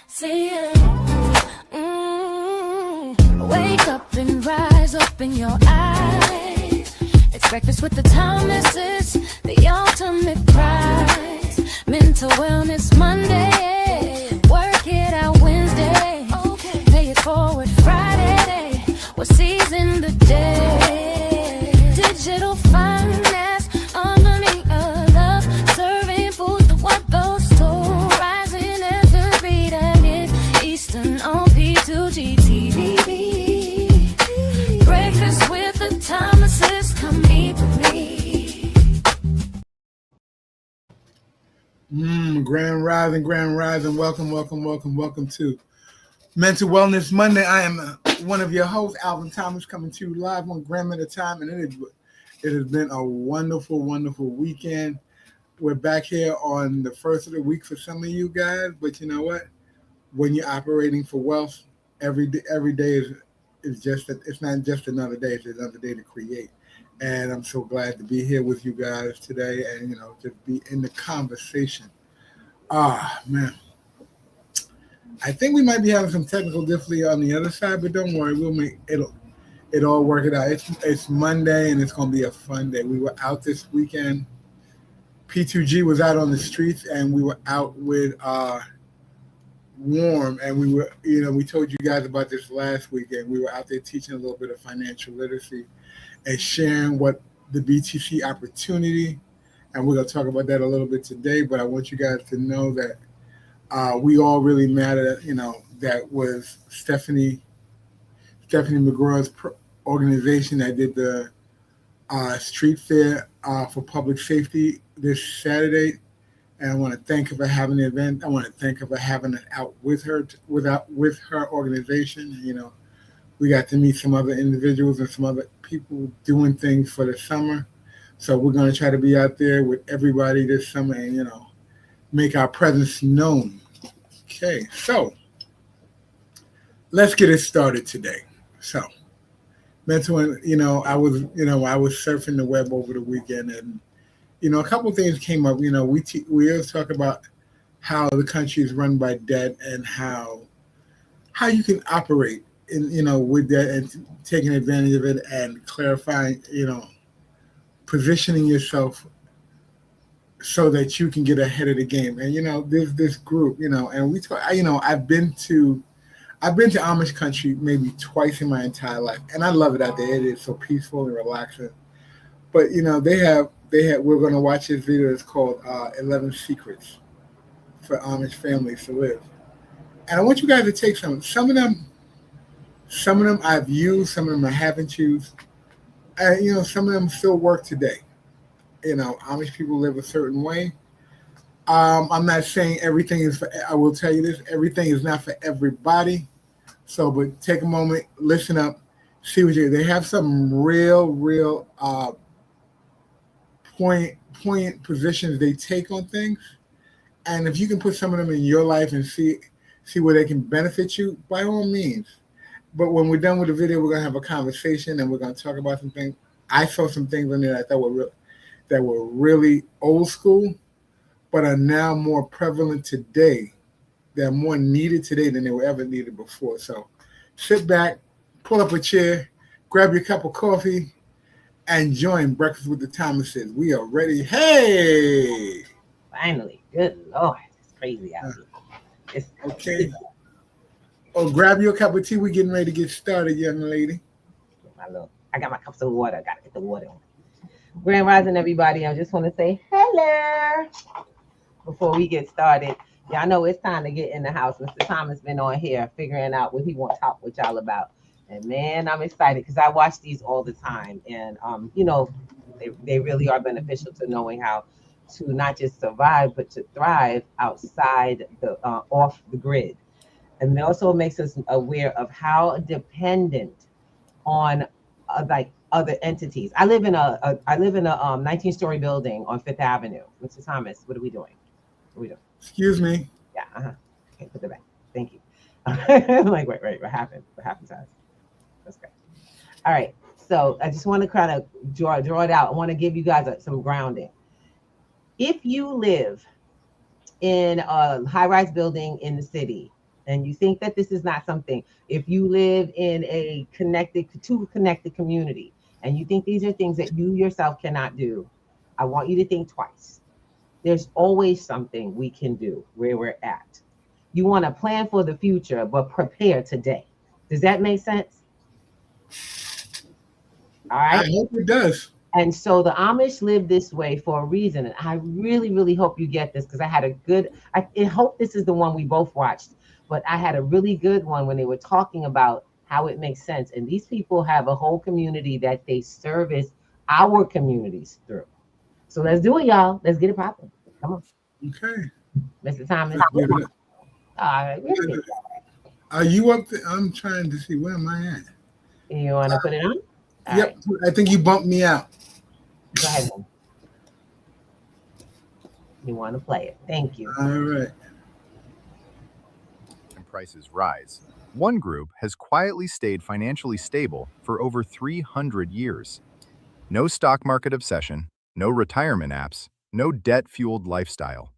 See you. Wake up and rise up in your eyes. It's breakfast with the Thomases, the ultimate prize. Mental Wellness Monday, work it out Wednesday, pay it forward Friday, we're seizing the day. Digital finance, harmony of love, serving food to what those store, rising as the beat and it's Eastern on P2GTV. Breakfast with the Thomases, come eat with me. Grand Rising, welcome to Mental Wellness Monday. I am one of your hosts, Alvin Thomas, coming to you live on Gram at a Time, and it has been a wonderful weekend. We're back here on the first of the week for some of you guys, but you know what? When you're operating for wealth, every day is just it's not just another day; it's another day to create. And I'm so glad to be here with you guys today, and just be in the conversation. Man, I think we might be having some technical difficulty on the other side, but don't worry, we'll make it all work it out. It's Monday, and it's gonna be a fun day. We were out this weekend. P2G was out on the streets, and we were out with Warm, and we were, we told you guys about this last weekend. We were out there teaching a little bit of financial literacy and sharing what the BTC opportunity, and we're going to talk about that a little bit today, but I want you guys to know that we all really matter. That was Stephanie McGraw's organization that did the street fair for public safety this Saturday, and I want to thank her for having the event. I want to thank her for having it out with her organization. We got to meet some other individuals and some other people doing things for the summer. So we're going to try to be out there with everybody this summer and, make our presence known. Okay, so let's get it started today. So, mental, I was surfing the web over the weekend, and, a couple of things came up. We always talk about how the country is run by debt and how you can operate with that and taking advantage of it and clarifying, positioning yourself so that you can get ahead of the game. And there's this group, and we talk. I've been to Amish country maybe twice in my entire life, and I love it out there. It is so peaceful and relaxing. But they have. We're going to watch this video. It's called 11 Secrets for Amish Families to Live, and I want you guys to take some of them. Some of them I've used, some of them I haven't used. And, some of them still work today. Amish people live a certain way. I'm not saying everything is for, I will tell you this, everything is not for everybody. So, but take a moment, listen up, see they have some real poignant positions they take on things. And if you can put some of them in your life and see where they can benefit you, by all means. But when we're done with the video, we're going to have a conversation and we're going to talk about some things. I saw some things in there I thought that were really old school, but are now more prevalent today. They're more needed today than they were ever needed before. So sit back, pull up a chair, grab your cup of coffee, and join Breakfast with the Thomases. We are ready. Hey! Finally. Good Lord. It's crazy out here. Okay. Oh, grab your cup of tea. We're getting ready to get started, young lady. I got my cups of water. I got to get the water on. Grand Rising, everybody. I just want to say hello before we get started. Y'all know it's time to get in the house. Mr. Thomas been on here figuring out what he wants to talk with y'all about. And, man, I'm excited because I watch these all the time. And, they really are beneficial to knowing how to not just survive, but to thrive outside off the grid. And it also makes us aware of how dependent on other entities. I live in a 19-story building on Fifth Avenue. Mr. Thomas, what are we doing? Excuse me. Yeah. Okay, put that back. Thank you. Like, wait. What happened? What happened to us? That's great. All right. So I just want to kind of draw it out. I want to give you guys some grounding. If you live in a high-rise building in the city and you think that this is not something, if you live in a connected community and you think these are things that you yourself cannot do, I want you to think twice. There's always something we can do where we're at. You want to plan for the future, but prepare today. Does that make sense? All I right. hope it does. And so the Amish live this way for a reason. And I really, really hope you get this because I hope this is the one we both watched, but I had a really good one when they were talking about how it makes sense. And these people have a whole community that they service our communities through. So let's do it, y'all. Let's get it popping. Come on, Okay. Mr. Thomas. Let's give it up. All right, let's get it. Are you up there? I'm trying to see, where am I at? You want to put it on? All Yep. right, I think you bumped me out. go ahead. Then. You want to play it. Thank you. All right. And prices rise. One group has quietly stayed financially stable for over 300 years. No stock market obsession, no retirement apps, no debt-fueled lifestyle.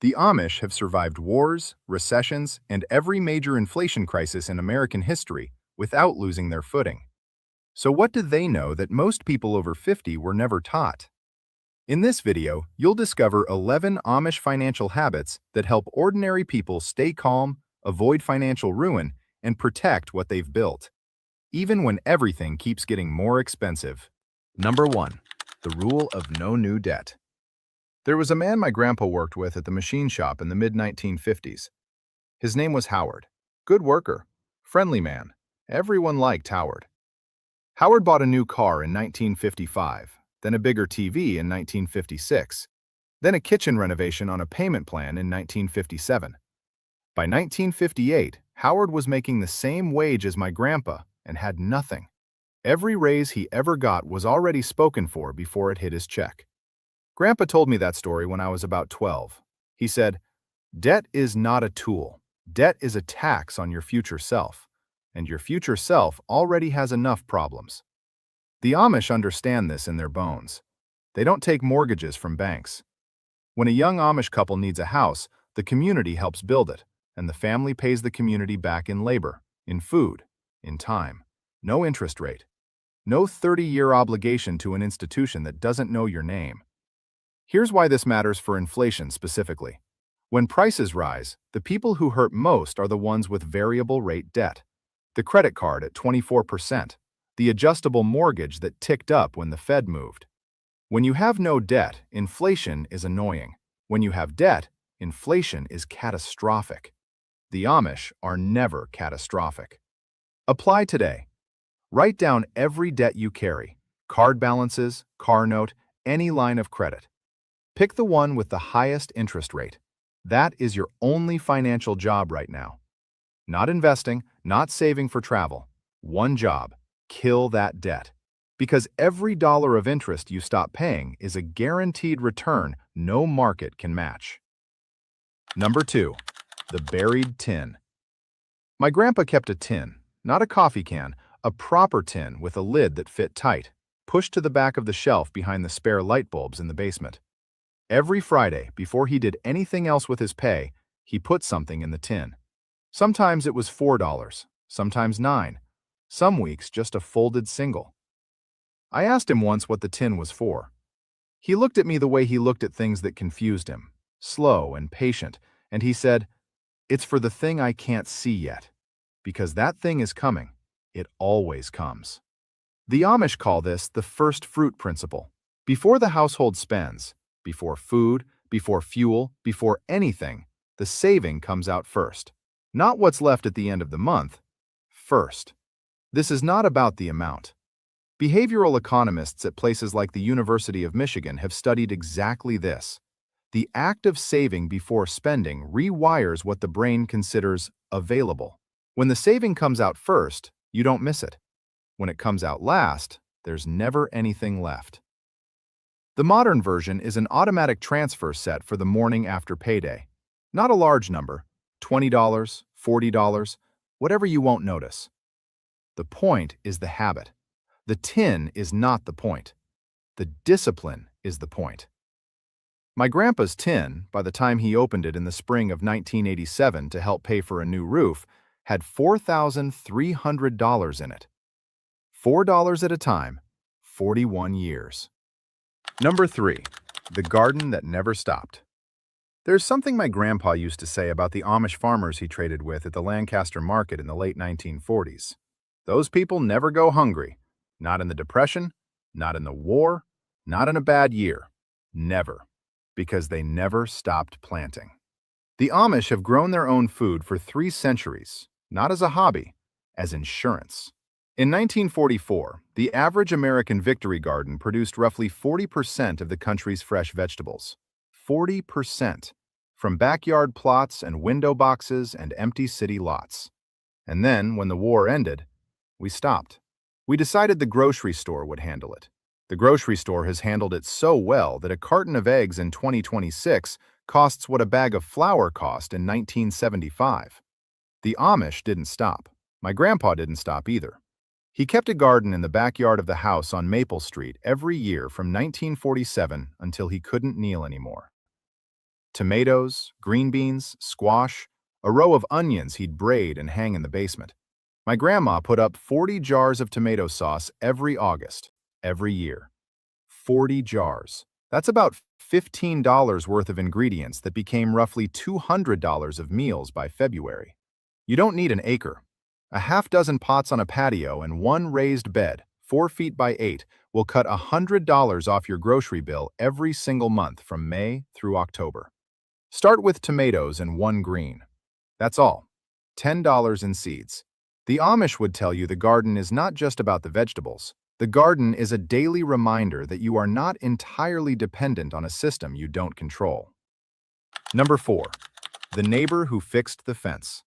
The Amish have survived wars, recessions, and every major inflation crisis in American history without losing their footing. So what do they know that most people over 50 were never taught? In this video, you'll discover 11 Amish financial habits that help ordinary people stay calm, avoid financial ruin, and protect what they've built, even when everything keeps getting more expensive. Number 1. The rule of no new debt. There was a man my grandpa worked with at the machine shop in the mid-1950s. His name was Howard. Good worker, friendly man. Everyone liked Howard. Howard bought a new car in 1955, then a bigger TV in 1956, then a kitchen renovation on a payment plan in 1957. By 1958, Howard was making the same wage as my grandpa and had nothing. Every raise he ever got was already spoken for before it hit his check. Grandpa told me that story when I was about 12. He said, "Debt is not a tool. Debt is a tax on your future self, and your future self already has enough problems." The Amish understand this in their bones. They don't take mortgages from banks. When a young Amish couple needs a house, the community helps build it, and the family pays the community back in labor, in food, in time. No interest rate. No 30-year obligation to an institution that doesn't know your name. Here's why this matters for inflation specifically. When prices rise, the people who hurt most are the ones with variable rate debt. The credit card at 24%, the adjustable mortgage that ticked up when the Fed moved. When you have no debt, inflation is annoying. When you have debt, inflation is catastrophic. The Amish are never catastrophic. Apply today. Write down every debt you carry, card balances, car note, any line of credit. Pick the one with the highest interest rate. That is your only financial job right now. Not investing, not saving for travel. One job. Kill that debt. Because every dollar of interest you stop paying is a guaranteed return no market can match. Number 2. The buried tin. My grandpa kept a tin, not a coffee can, a proper tin with a lid that fit tight, pushed to the back of the shelf behind the spare light bulbs in the basement. Every Friday, before he did anything else with his pay, he put something in the tin. Sometimes it was $4, sometimes $9, some weeks just a folded single. I asked him once what the tin was for. He looked at me the way he looked at things that confused him, slow and patient, and he said, "It's for the thing I can't see yet, because that thing is coming. It always comes." The Amish call this the first fruit principle. Before the household spends, before food, before fuel, before anything, the saving comes out first. Not what's left at the end of the month, first. This is not about the amount. Behavioral economists at places like the University of Michigan have studied exactly this. The act of saving before spending rewires what the brain considers available. When the saving comes out first, you don't miss it. When it comes out last, there's never anything left. The modern version is an automatic transfer set for the morning after payday. Not a large number, $20, $40, whatever you won't notice. The point is the habit. The tin is not the point. The discipline is the point. My grandpa's tin, by the time he opened it in the spring of 1987 to help pay for a new roof, had $4,300 in it. $4 at a time, 41 years. Number 3. The garden that never stopped. There's something my grandpa used to say about the Amish farmers he traded with at the Lancaster market in the late 1940s. Those people never go hungry. Not in the Depression, not in the war, not in a bad year. Never. Because they never stopped planting. The Amish have grown their own food for 3 centuries, not as a hobby, as insurance. In 1944, the average American Victory Garden produced roughly 40% of the country's fresh vegetables. 40%. From backyard plots and window boxes and empty city lots. And then, when the war ended, we stopped. We decided the grocery store would handle it. The grocery store has handled it so well that a carton of eggs in 2026 costs what a bag of flour cost in 1975. The Amish didn't stop. My grandpa didn't stop either. He kept a garden in the backyard of the house on Maple Street every year from 1947 until he couldn't kneel anymore. Tomatoes, green beans, squash, a row of onions he'd braid and hang in the basement. My grandma put up 40 jars of tomato sauce every August, every year. 40 jars. That's about $15 worth of ingredients that became roughly $200 of meals by February. You don't need an acre. A half-dozen pots on a patio and 1 raised bed, 4 feet by 8, will cut $100 off your grocery bill every single month from May through October. Start with tomatoes and 1 green. That's all. $10 in seeds. The Amish would tell you the garden is not just about the vegetables. The garden is a daily reminder that you are not entirely dependent on a system you don't control. Number 4. The neighbor who fixed the fence.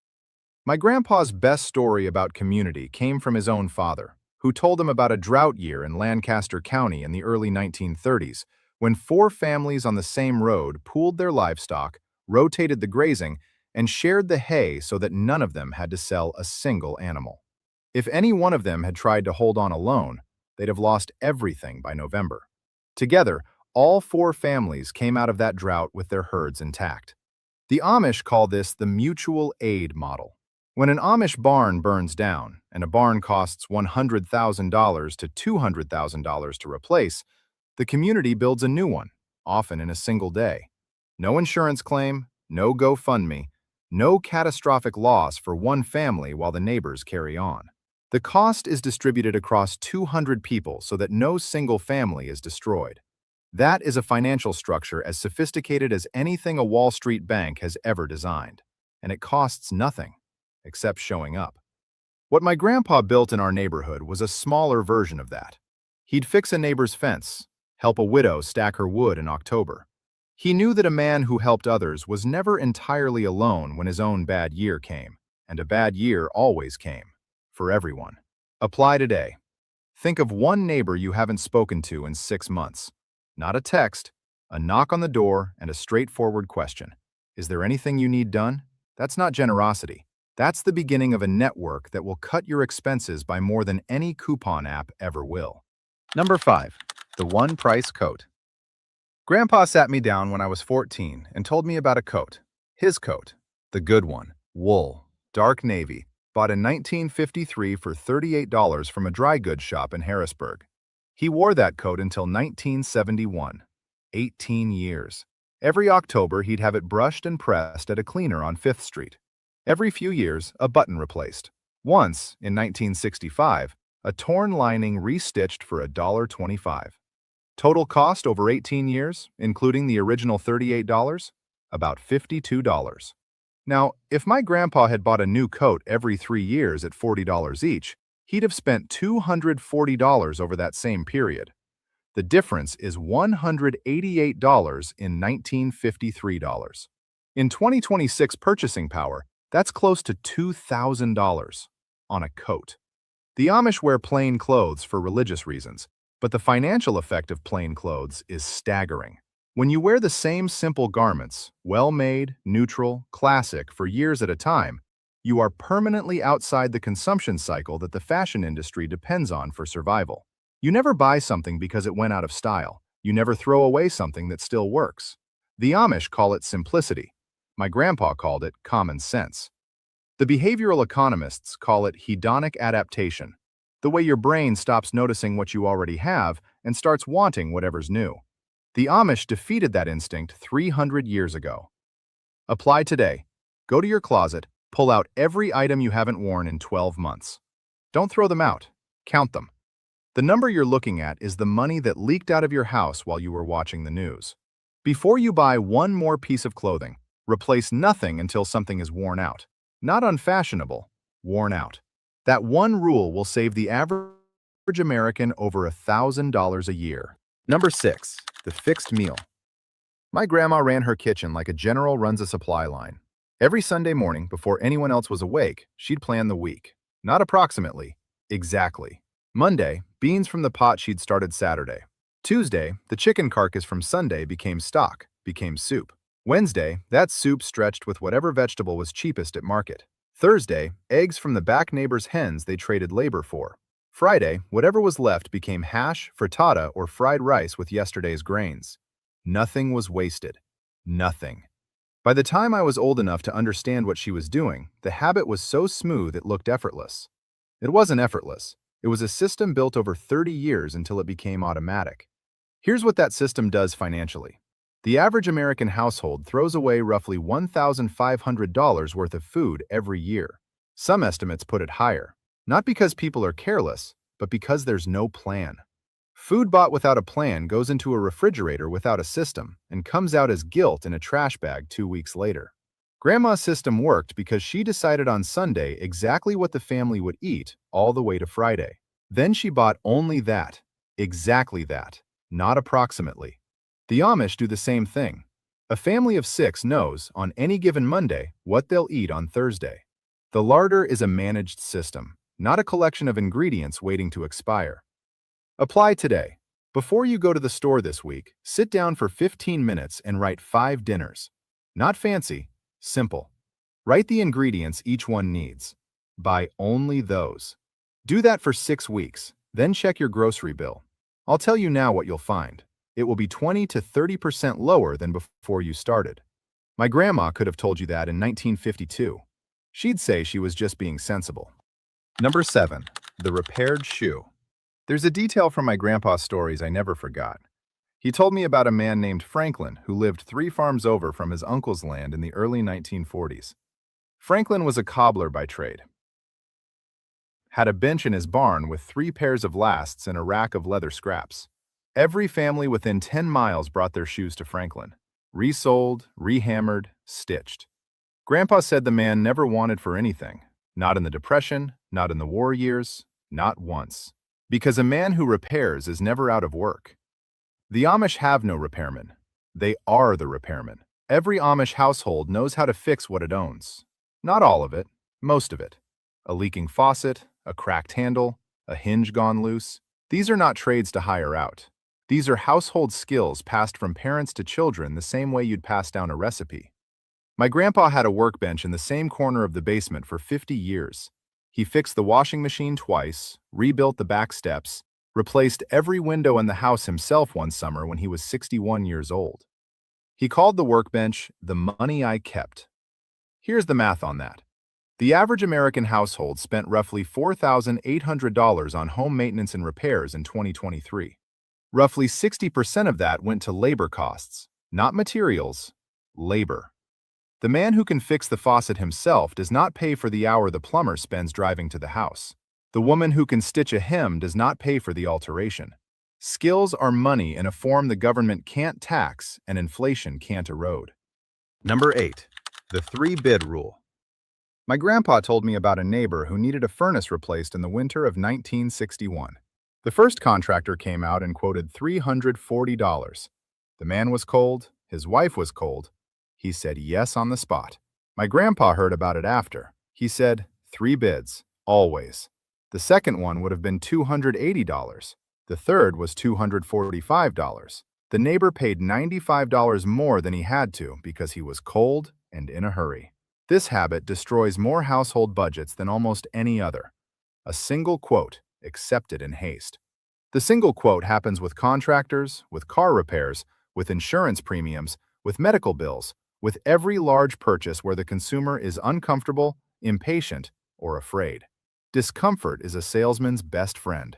My grandpa's best story about community came from his own father, who told him about a drought year in Lancaster County in the early 1930s, when 4 families on the same road pooled their livestock, rotated the grazing, and shared the hay so that none of them had to sell a single animal. If any one of them had tried to hold on alone, they'd have lost everything by November. Together, all 4 families came out of that drought with their herds intact. The Amish call this the mutual aid model. When an Amish barn burns down, and a barn costs $100,000 to $200,000 to replace, the community builds a new one, often in a single day. No insurance claim, no GoFundMe, no catastrophic loss for one family while the neighbors carry on. The cost is distributed across 200 people so that no single family is destroyed. That is a financial structure as sophisticated as anything a Wall Street bank has ever designed. And it costs nothing, except showing up. What my grandpa built in our neighborhood was a smaller version of that. He'd fix a neighbor's fence, help a widow stack her wood in October. He knew that a man who helped others was never entirely alone when his own bad year came, and a bad year always came, for everyone. Apply today. Think of one neighbor you haven't spoken to in 6 months. Not a text, a knock on the door, and a straightforward question. Is there anything you need done? That's not generosity. That's the beginning of a network that will cut your expenses by more than any coupon app ever will. Number 5. The one price coat. Grandpa sat me down when I was 14 and told me about a coat. His coat. The good one. Wool. Dark navy. Bought in 1953 for $38 from a dry goods shop in Harrisburg. He wore that coat until 1971. 18 years. Every October, he'd have it brushed and pressed at a cleaner on 5th Street. Every few years, a button replaced. Once, in 1965, a torn lining restitched for $1.25. Total cost over 18 years, including the original $38, about $52. Now, if my grandpa had bought a new coat every 3 years at $40 each, he'd have spent $240 over that same period. The difference is $188 in 1953 dollars. In 2026 purchasing power, that's close to $2,000 on a coat. The Amish wear plain clothes for religious reasons, but the financial effect of plain clothes is staggering. When you wear the same simple garments, well-made, neutral, classic, for years at a time, you are permanently outside the consumption cycle that the fashion industry depends on for survival. You never buy something because it went out of style. You never throw away something that still works. The Amish call it simplicity. My grandpa called it common sense. The behavioral economists call it hedonic adaptation, the way your brain stops noticing what you already have and starts wanting whatever's new. The Amish defeated that instinct 300 years ago. Apply today. Go to your closet, pull out every item you haven't worn in 12 months. Don't throw them out. Count them. The number you're looking at is the money that leaked out of your house while you were watching the news. Before you buy one more piece of clothing, replace nothing until something is worn out. Not unfashionable, worn out. That one rule will save the average American over $1,000 a year. Number 6. The fixed meal. My grandma ran her kitchen like a general runs a supply line. Every Sunday morning, before anyone else was awake, she'd plan the week. Not approximately, exactly. Monday, beans from the pot she'd started Saturday. Tuesday, the chicken carcass from Sunday became stock, became soup. Wednesday, that soup stretched with whatever vegetable was cheapest at market. Thursday, eggs from the back neighbor's hens they traded labor for. Friday, whatever was left became hash, frittata, or fried rice with yesterday's grains. Nothing was wasted. Nothing. By the time I was old enough to understand what she was doing, the habit was so smooth it looked effortless. It wasn't effortless. It was a system built over 30 years until it became automatic. Here's what that system does financially. The average American household throws away roughly $1,500 worth of food every year. Some estimates put it higher, not because people are careless, but because there's no plan. Food bought without a plan goes into a refrigerator without a system and comes out as guilt in a trash bag 2 weeks later. Grandma's system worked because she decided on Sunday exactly what the family would eat all the way to Friday. Then she bought only that, exactly that, not approximately. The Amish do the same thing. A family of 6 knows, on any given Monday, what they'll eat on Thursday. The larder is a managed system, not a collection of ingredients waiting to expire. Apply today. Before you go to the store this week, sit down for 15 minutes and write 5 dinners. Not fancy, simple. Write the ingredients each one needs. Buy only those. Do that for 6 weeks, then check your grocery bill. I'll tell you now what you'll find. It will be 20 to 30% lower than before you started. My grandma could have told you that in 1952. She'd say she was just being sensible. Number 7. The repaired shoe. There's a detail from my grandpa's stories I never forgot. He told me about a man named Franklin who lived 3 farms over from his uncle's land in the early 1940s. Franklin was a cobbler by trade. Had a bench in his barn with 3 pairs of lasts and a rack of leather scraps. Every family within 10 miles brought their shoes to Franklin. Resoled, rehammered, stitched. Grandpa said the man never wanted for anything. Not in the Depression, not in the war years, not once. Because a man who repairs is never out of work. The Amish have no repairmen. They are the repairmen. Every Amish household knows how to fix what it owns. Not all of it, most of it. A leaking faucet, a cracked handle, a hinge gone loose. These are not trades to hire out. These are household skills passed from parents to children the same way you'd pass down a recipe. My grandpa had a workbench in the same corner of the basement for 50 years. He fixed the washing machine twice, rebuilt the back steps, replaced every window in the house himself one summer when he was 61 years old. He called the workbench the money I kept. Here's the math on that. The average American household spent roughly $4,800 on home maintenance and repairs in 2023. Roughly 60% of that went to labor costs, not materials, labor. The man who can fix the faucet himself does not pay for the hour the plumber spends driving to the house. The woman who can stitch a hem does not pay for the alteration. Skills are money in a form the government can't tax and inflation can't erode. Number 8. The 3-bid rule. My grandpa told me about a neighbor who needed a furnace replaced in the winter of 1961. The first contractor came out and quoted $340. The man was cold, his wife was cold. He said yes on the spot. My grandpa heard about it after. He said, 3 bids, always. The second one would have been $280. The third was $245. The neighbor paid $95 more than he had to because he was cold and in a hurry. This habit destroys more household budgets than almost any other. A single quote, accepted in haste. The single quote happens with contractors, with car repairs, with insurance premiums, with medical bills, with every large purchase where the consumer is uncomfortable, impatient, or afraid. Discomfort is a salesman's best friend.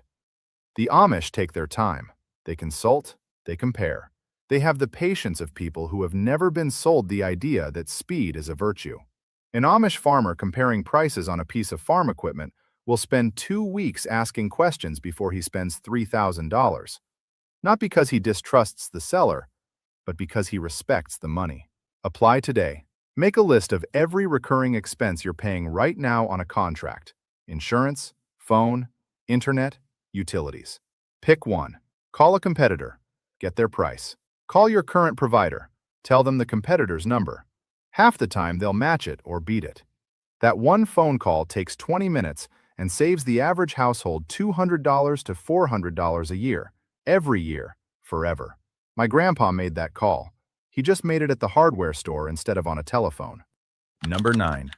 The Amish take their time. They consult, they compare. They have the patience of people who have never been sold the idea that speed is a virtue. An Amish farmer comparing prices on a piece of farm equipment will spend 2 weeks asking questions before he spends $3,000. Not because he distrusts the seller, but because he respects the money. Apply today. Make a list of every recurring expense you're paying right now on a contract: insurance, phone, internet, utilities. Pick one. Call a competitor. Get their price. Call your current provider. Tell them the competitor's number. Half the time they'll match it or beat it. That one phone call takes 20 minutes and saves the average household $200 to $400 a year, every year, forever. My grandpa made that call. He just made it at the hardware store instead of on a telephone. Number 9.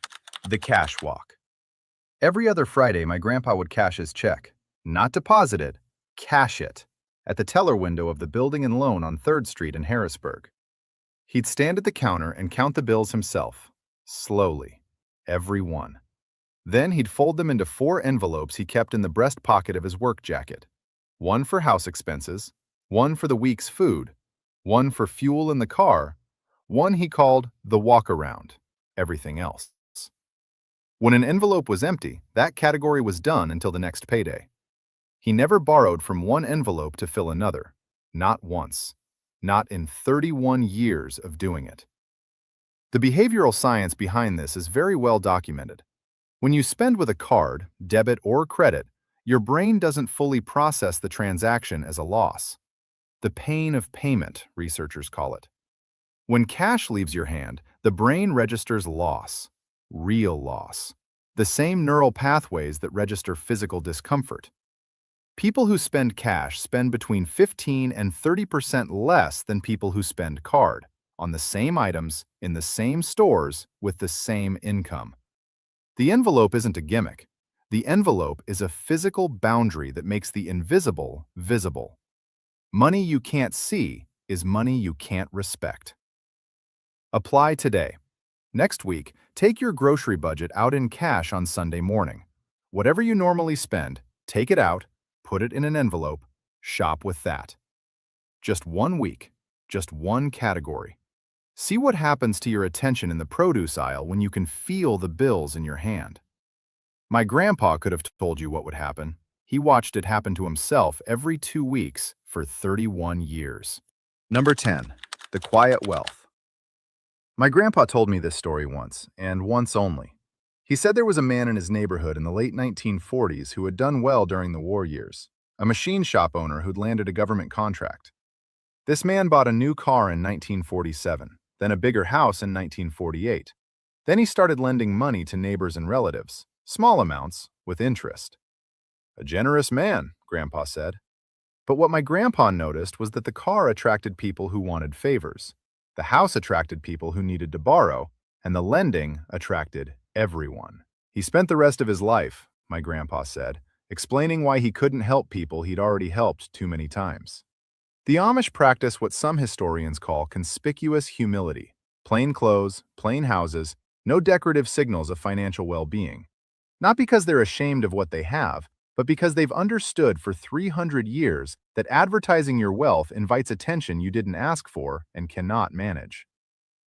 The cash walk. Every other Friday, my grandpa would cash his check. Not deposit it, cash it, at the teller window of the Building and Loan on 3rd Street in Harrisburg. He'd stand at the counter and count the bills himself, slowly, every one. Then he'd fold them into 4 envelopes he kept in the breast pocket of his work jacket. One for house expenses, one for the week's food, one for fuel in the car, one he called the walk-around, everything else. When an envelope was empty, that category was done until the next payday. He never borrowed from one envelope to fill another, not once, not in 31 years of doing it. The behavioral science behind this is very well documented. When you spend with a card, debit or credit, your brain doesn't fully process the transaction as a loss. The pain of payment, researchers call it. When cash leaves your hand, the brain registers loss, real loss, the same neural pathways that register physical discomfort. People who spend cash spend between 15 and 30% less than people who spend card, on the same items, in the same stores, with the same income. The envelope isn't a gimmick. The envelope is a physical boundary that makes the invisible visible. Money you can't see is money you can't respect. Apply today. Next week, take your grocery budget out in cash on Sunday morning. Whatever you normally spend, take it out, put it in an envelope, shop with that. Just 1 week, just one category. See what happens to your attention in the produce aisle when you can feel the bills in your hand. My grandpa could have told you what would happen. He watched it happen to himself every 2 weeks for 31 years. Number 10. The quiet wealth. My grandpa told me this story once, and once only. He said there was a man in his neighborhood in the late 1940s who had done well during the war years, a machine shop owner who'd landed a government contract. This man bought a new car in 1947, then a bigger house in 1948. Then he started lending money to neighbors and relatives, small amounts, with interest. A generous man, Grandpa said. But what my grandpa noticed was that the car attracted people who wanted favors, the house attracted people who needed to borrow, and the lending attracted everyone. He spent the rest of his life, my grandpa said, explaining why he couldn't help people he'd already helped too many times. The Amish practice what some historians call conspicuous humility: plain clothes, plain houses, no decorative signals of financial well-being. Not because they're ashamed of what they have, but because they've understood for 300 years that advertising your wealth invites attention you didn't ask for and cannot manage.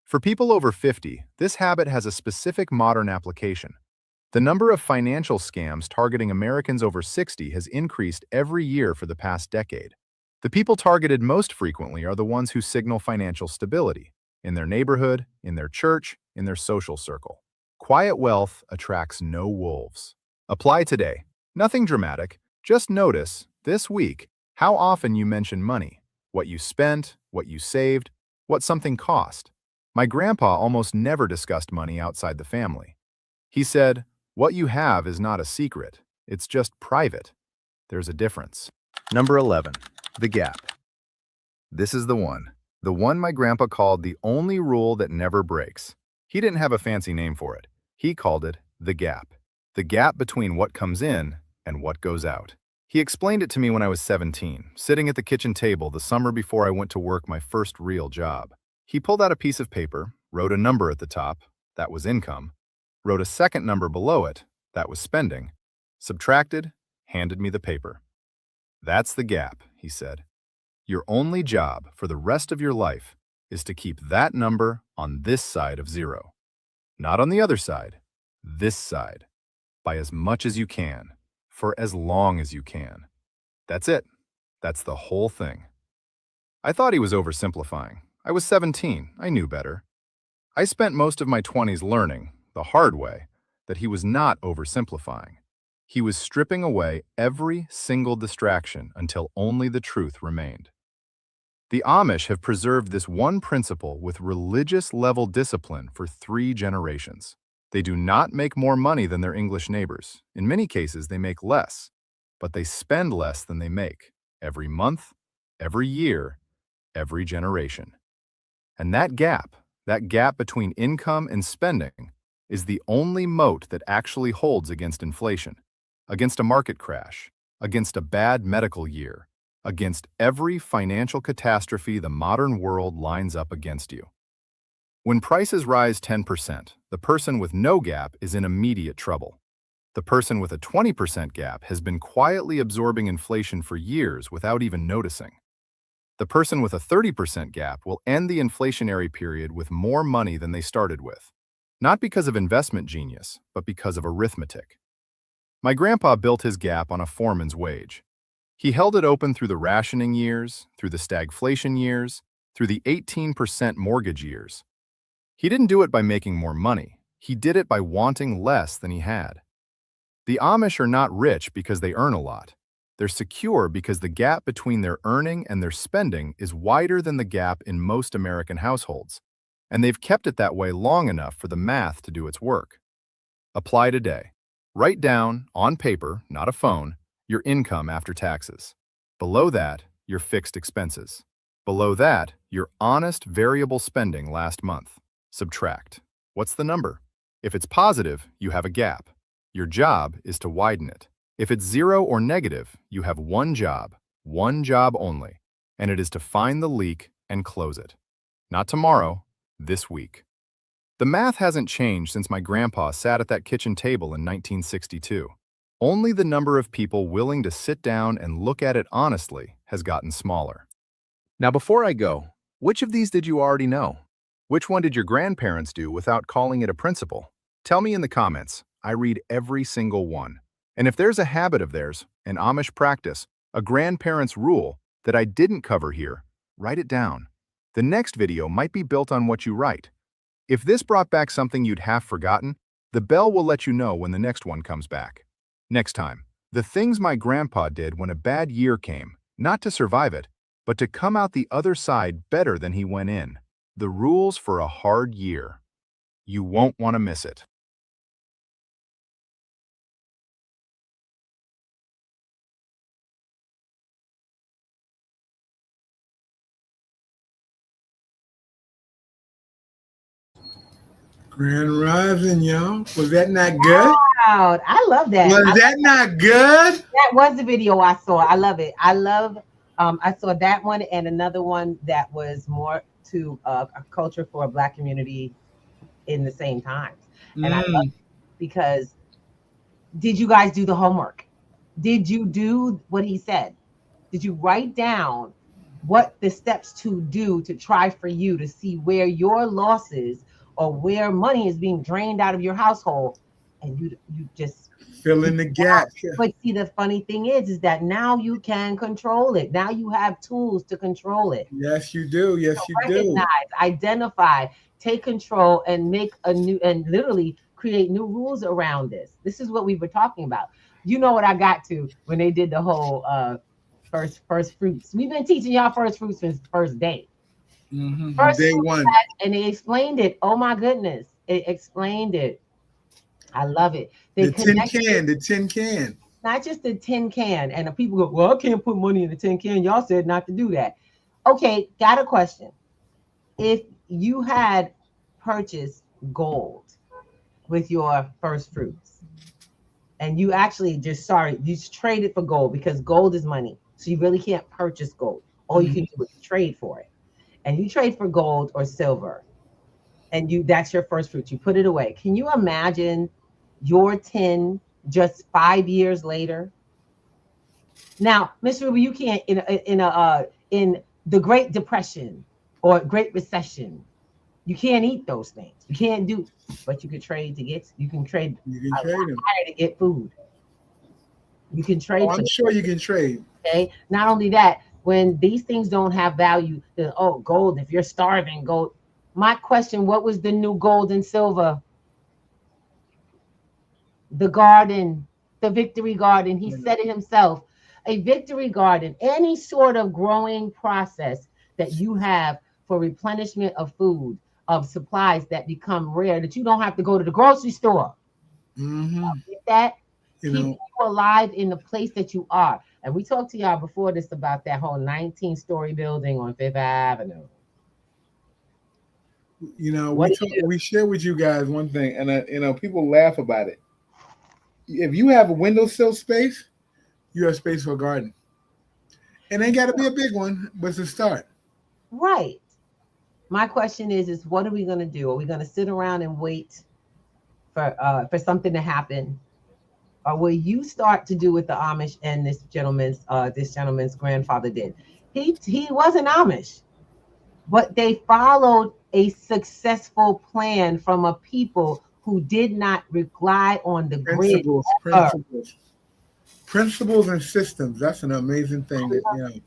For people over 50, this habit has a specific modern application. The number of financial scams targeting Americans over 60 has increased every year for the past decade. The people targeted most frequently are the ones who signal financial stability, in their neighborhood, in their church, in their social circle. Quiet wealth attracts no wolves. Apply today. Nothing dramatic. Just notice, this week, how often you mention money, what you spent, what you saved, what something cost. My grandpa almost never discussed money outside the family. He said, "What you have is not a secret. It's just private." There's a difference. Number 11. The gap. This is the one my grandpa called the only rule that never breaks. He didn't have a fancy name for it. He called it the gap between what comes in and what goes out. He explained it to me when I was 17, sitting at the kitchen table the summer before I went to work my first real job. He pulled out a piece of paper, wrote a number at the top, that was income, wrote a second number below it, that was spending, subtracted, handed me the paper. That's the gap, he said. Your only job for the rest of your life is to keep that number on this side of zero. Not on the other side, this side, by as much as you can, for as long as you can. That's it. That's the whole thing. I thought he was oversimplifying. I was 17. I knew better. I spent most of my 20s learning, the hard way, that he was not oversimplifying. He was stripping away every single distraction until only the truth remained. The Amish have preserved this one principle with religious-level discipline for 3 generations. They do not make more money than their English neighbors. In many cases, they make less, but they spend less than they make, every month, every year, every generation. And that gap between income and spending, is the only moat that actually holds against inflation, against a market crash, against a bad medical year, against every financial catastrophe the modern world lines up against you. When prices rise 10%, the person with no gap is in immediate trouble. The person with a 20% gap has been quietly absorbing inflation for years without even noticing. The person with a 30% gap will end the inflationary period with more money than they started with, not because of investment genius, but because of arithmetic. My grandpa built his gap on a foreman's wage. He held it open through the rationing years, through the stagflation years, through the 18% mortgage years. He didn't do it by making more money. He did it by wanting less than he had. The Amish are not rich because they earn a lot. They're secure because the gap between their earning and their spending is wider than the gap in most American households, and they've kept it that way long enough for the math to do its work. Apply today. Write down, on paper, not a phone, your income after taxes. Below that, your fixed expenses. Below that, your honest variable spending last month. Subtract. What's the number? If it's positive, you have a gap. Your job is to widen it. If it's 0 or negative, you have one job only, and it is to find the leak and close it. Not tomorrow, this week. The math hasn't changed since my grandpa sat at that kitchen table in 1962. Only the number of people willing to sit down and look at it honestly has gotten smaller. Now, before I go, which of these did you already know? Which one did your grandparents do without calling it a principle? Tell me in the comments. I read every single one. And if there's a habit of theirs, an Amish practice, a grandparent's rule that I didn't cover here, write it down. The next video might be built on what you write. If this brought back something you'd half forgotten, the bell will let you know when the next one comes back. Next time, the things my grandpa did when a bad year came, not to survive it, but to come out the other side better than he went in. The rules for a hard year. You won't want to miss it. Grand Rising, y'all. Was that not good? Wow, I love that. Was that not good? That was the video I saw. I love it. I saw that one and another one that was more to a culture for a Black community in the same times. And I love it because did you guys do the homework? Did you do what he said? Did you write down what the steps to do to try for you to see where your losses or where money is being drained out of your household, and you just fill in the gaps? But see, the funny thing is that now you can control it. Now you have tools to control it. Yes, you do. Yes, you recognize, identify, take control, and make a new, and literally create new rules around this. This is what we were talking about. You know what I got to when they did the whole first fruits. We've been teaching y'all first fruits since the first day. First day one. And they explained it. Oh my goodness. It explained it. I love it. The tin can. Not just the tin can. And the people go, well, I can't put money in the tin can. Y'all said not to do that. Okay, got a question. If you had purchased gold with your first fruits, and you actually you traded for gold because gold is money. So you really can't purchase gold. All you can do is trade for it. and you trade for gold or silver, and that's your first fruit, you put it away. Can you imagine your 10 just 5 years later? Now, Miss Ruby, you can't in the Great Depression or Great Recession, you can't eat those things. You can't do, but you can trade to get. You can trade. You can trade them to get food. You can trade. I'm sure you can trade. Okay. Not only that, when these things don't have value, then gold. If you're starving, gold. My question: what was the new gold and silver? The garden, the victory garden. He said it himself. A victory garden, any sort of growing process that you have for replenishment of food, of supplies that become rare, that you don't have to go to the grocery store. Get that? Keep you alive in the place that you are. And we talked to y'all before this about that whole 19-story building on Fifth Avenue. We share with you guys one thing, and people laugh about it. If you have a windowsill space, you have space for a garden. It ain't got to be a big one, but it's a start. Right. My question is what are we going to do? Are we going to sit around and wait for something to happen? Or will you start to do what the Amish and this gentleman's grandfather did? He wasn't Amish, but they followed a successful plan from a people who did not rely on the Principles and systems. That's an amazing thing.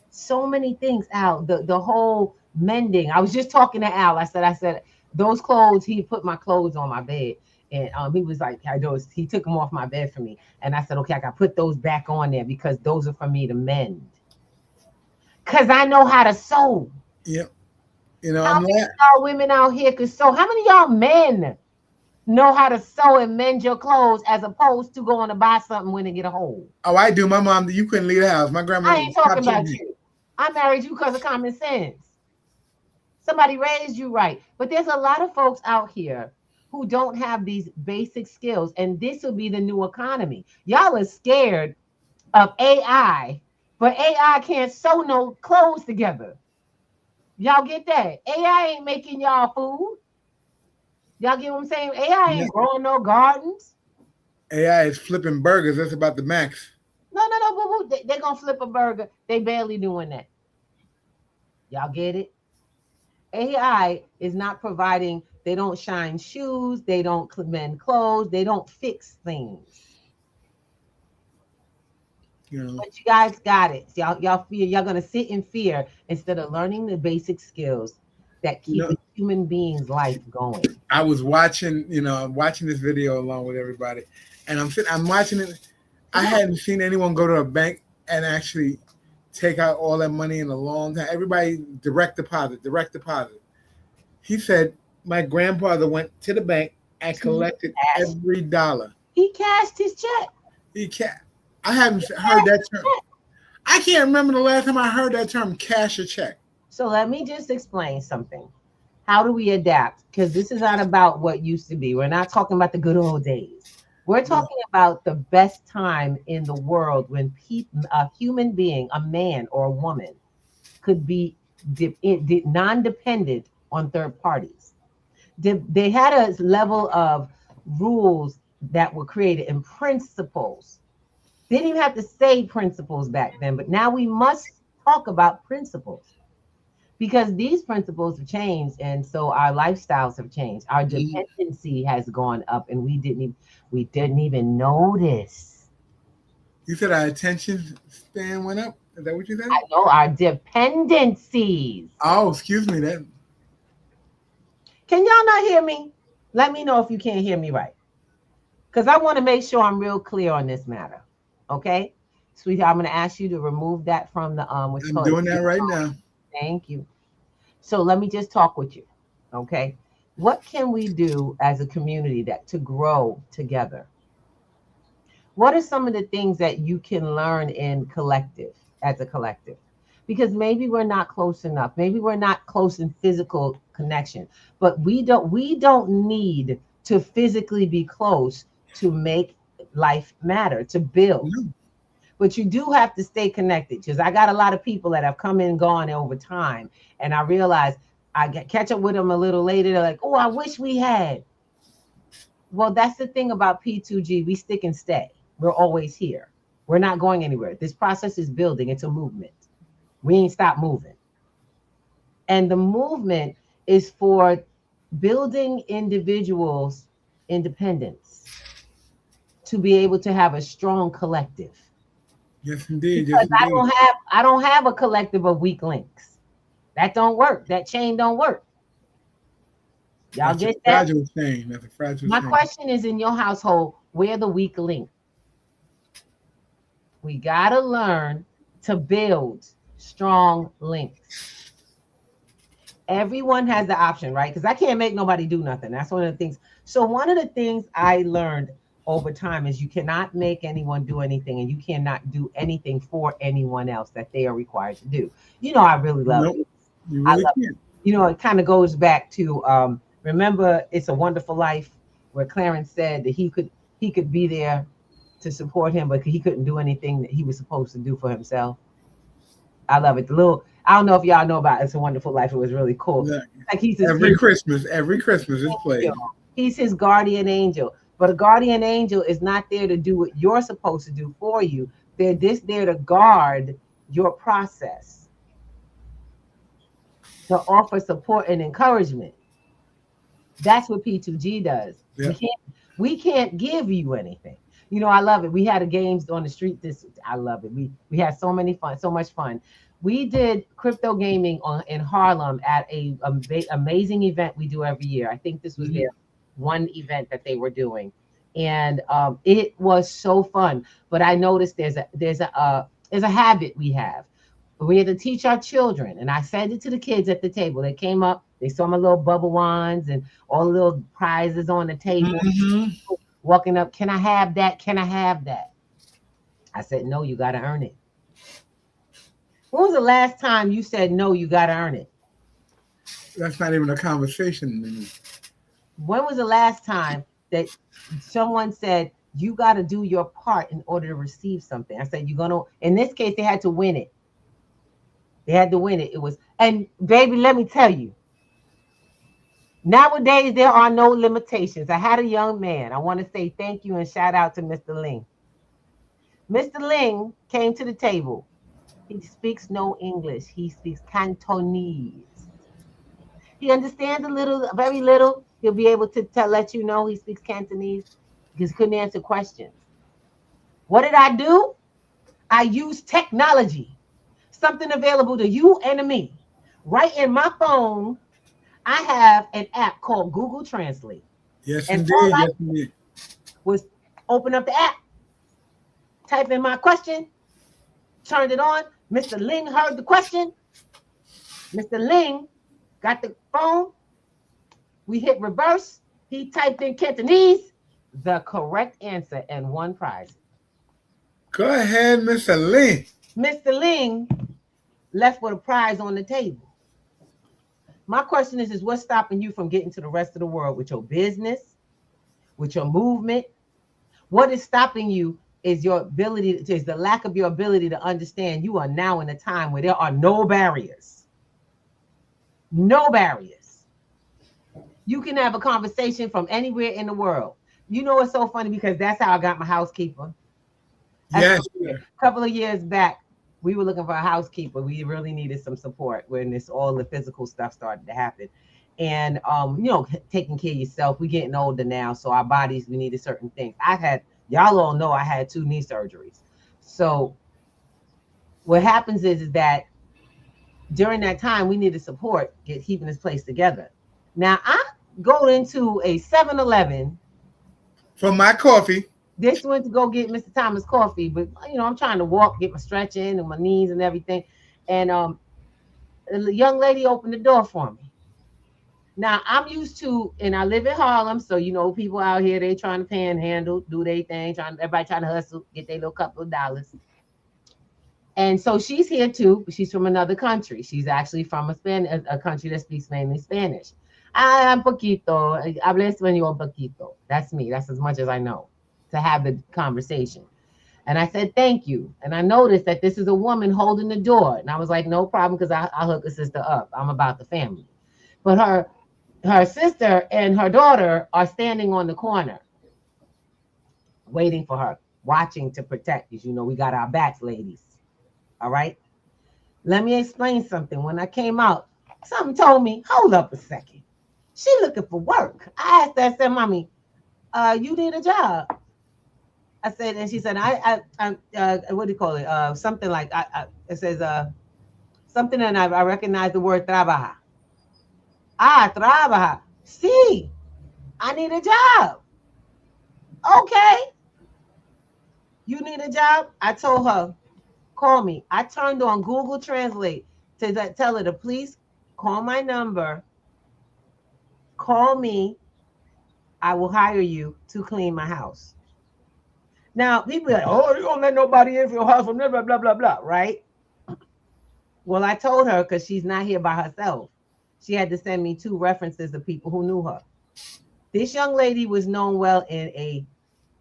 So many things, Al. The whole mending. I was just talking to Al. I said those clothes. He put my clothes on my bed, and he was like, he took them off my bed for me, and I said, okay, I got to put those back on there because those are for me to mend. Cause I know how to sew. Yep. How many of y'all women out here could sew? How many of y'all men know how to sew and mend your clothes as opposed to going to buy something when they get a hole? Oh, I do. My mom, you couldn't leave the house. My grandma. I ain't talking about you. I married you because of common sense. Somebody raised you right. But there's a lot of folks out here who don't have these basic skills. And this will be the new economy. Y'all are scared of AI, but AI can't sew no clothes together. Y'all get that? AI ain't making y'all food. Y'all get what I'm saying? AI ain't growing no gardens. AI is flipping burgers. That's about the max. No, boo-boo. They're going to flip a burger. They barely doing that. Y'all get it? AI is not providing. They don't shine shoes. They don't mend clothes. They don't fix things. But you guys got it. Y'all fear. Y'all going to sit in fear instead of learning the basic skills that keep a human being's life going. I was watching, watching this video along with everybody, and I'm watching it. I hadn't seen anyone go to a bank and actually take out all that money in a long time. Everybody direct deposit. He said my grandfather went to the bank and collected every dollar. He cashed his check. I haven't heard that term. I can't remember the last time I heard that term, cash a check. So let me just explain something. How do we adapt? Because this is not about what used to be. We're not talking about the good old days. We're talking about the best time in the world when a human being, a man or a woman, could be non-dependent on third parties. They had a level of rules that were created and principles. They didn't even have to say principles back then, but now we must talk about principles because these principles have changed, and so our lifestyles have changed. Our dependency has gone up, and we didn't even notice. You said our attention span went up? Is that what you said? I know, our dependencies. Oh, excuse me then. Can y'all not hear me? Let me know if you can't hear me right. Because I want to make sure I'm real clear on this matter. Okay? Sweetheart, I'm going to ask you to remove that from the I'm doing that right now. Thank you. So let me just talk with you. Okay? What can we do as a community to grow together? What are some of the things that you can learn as a collective? Because maybe we're not close enough. Maybe we're not close in physical connection, but we don't need to physically be close to make life matter, to build. But you do have to stay connected, because I got a lot of people that have come and gone over time, and I realize catch up with them a little later. They're like, oh, I wish we had. Well, that's the thing about P2G. We stick and stay. We're always here. We're not going anywhere. This process is building. It's a movement. We ain't stopped moving. And the movement is for building individuals' independence to be able to have a strong collective. Yes, indeed. Because yes, indeed. I don't have a collective of weak links. That don't work. That chain don't work. Y'all That's get a that? fragile chain. That's a fragile My chain. question is, in your household, where the weak link? We gotta learn to build strong links. Everyone has the option, right? Because I can't make nobody do nothing. That's one of the things. So one of the things I learned over time is you cannot make anyone do anything, and you cannot do anything for anyone else that they are required to do. You know, I really love Nope, it. you really I love can't. You know, it kind of goes back to remember It's a Wonderful Life, where Clarence said that he could be there to support him, but he couldn't do anything that he was supposed to do for himself. I love it. I don't know if y'all know about It's a Wonderful Life. It was really cool. Look, Like every Christmas it's played. He's his guardian angel. But a guardian angel is not there to do what you're supposed to do for you. They're just there to guard your process, to offer support and encouragement. That's what P2G does. Yeah. We can't give you anything. You know, I love it. We had a games on the street. I love it. We had so much fun. We did crypto gaming in Harlem at a amazing event we do every year. I think this was their one event that they were doing, and it was so fun. But I noticed there's a habit we have. We had to teach our children, and I said it to the kids at the table. They came up, they saw my little bubble wands and all the little prizes on the table. Walking up, can I have that? Can I have that? I said, no, you got to earn it. When was the last time you said, no, you got to earn it? That's not even a conversation. When was the last time that someone said, you got to do your part in order to receive something? I said, you're going to, in this case, they had to win it. They had to win it. It was, and baby, let me tell you, nowadays, there are no limitations. I had a young man. I want to say thank you and shout out to Mr. Ling. Mr. Ling came to the table. He speaks no English. He speaks Cantonese. He understands a little, very little. He'll be able to let you know he speaks Cantonese because he couldn't answer questions. What did I do? I used technology, something available to you and to me. Right in my phone, I have an app called Google Translate. Yes, and indeed. Yes, indeed. Was open up the app, type in my question, turned it on. Mr. Ling heard the question. Mr. Ling got the phone. We hit reverse. He typed in Cantonese, the correct answer, and won prize. Go ahead, Mr. Ling. Mr. Ling left with a prize on the table. My question is what's stopping you from getting to the rest of the world with your business, with your movement? What is stopping you is the lack of your ability to understand you are now in a time where there are no barriers. No barriers. You can have a conversation from anywhere in the world. You know, it's so funny because that's how I got my housekeeper. Yes. A couple of years back, we were looking for a housekeeper. We really needed some support when all the physical stuff started to happen. And, taking care of yourself. We're getting older now, so our bodies, we needed certain things. Y'all all know I had 2 knee surgeries. So what happens is that during that time, we needed support, keeping this place together. Now, I go into a 7-Eleven. For my coffee. This went to go get Mr. Thomas coffee, but, I'm trying to walk, get my stretch in and my knees and everything. And the young lady opened the door for me. Now, I'm used to, and I live in Harlem, so, people out here, they trying to panhandle, do their thing, everybody trying to hustle, get their little couple of dollars. And so she's here too, but she's from another country. She's actually from a country that speaks mainly Spanish. I'm poquito, hablo español poquito. That's me. That's as much as I know to have the conversation. And I said, thank you. And I noticed that this is a woman holding the door. And I was like, no problem, because I'll hook a sister up. I'm about the family. But her sister and her daughter are standing on the corner waiting for her, watching to protect us. You know, we got our backs, ladies. All right. Let me explain something. When I came out, something told me, hold up a second. She looking for work. I asked her, I said, Mommy, you need a job. I said, and she said, what do you call it? Something like, it says, something, and I recognize the word trabaja. Trabaja. See, I need a job. Okay. You need a job? I told her, call me. I turned on Google Translate to tell her to please call my number. Call me. I will hire you to clean my house. Now, people are like, oh, you don't let nobody in your house, blah, blah, blah, blah, blah, right? Well, I told her because she's not here by herself. She had to send me 2 references of people who knew her. This young lady was known well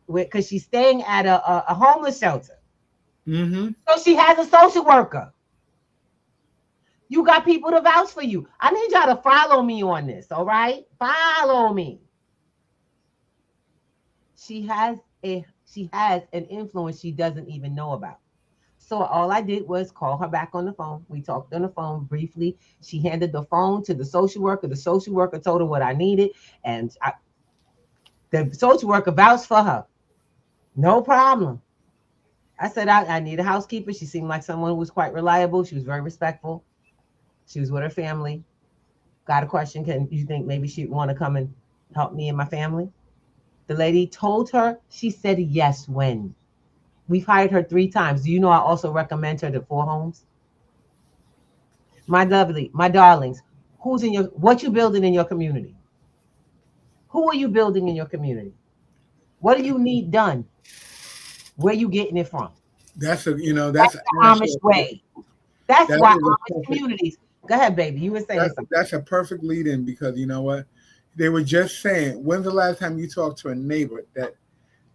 because she's staying at a homeless shelter. Mm-hmm. So she has a social worker. You got people to vouch for you. I need y'all to follow me on this, all right? Follow me. She has an influence she doesn't even know about. So all I did was call her back on the phone. We talked on the phone briefly. She handed the phone to the social worker. The social worker told her what I needed, and the social worker vouched for her. No problem. I said, I need a housekeeper. She seemed like someone who was quite reliable. She was very respectful. She was with her family. Got a question. Can you think maybe she'd want to come and help me and my family? The lady told her, she said yes when. We've hired her 3 times. Do you know I also recommend her to 4 homes? My lovely, my darlings, what you building in your community? Who are you building in your community? What do you need done? Where you getting it from? That's the Amish way. That's why Amish communities. Go ahead, baby. You were saying something. That's a perfect lead in, because you know what? They were just saying, when's the last time you talked to a neighbor that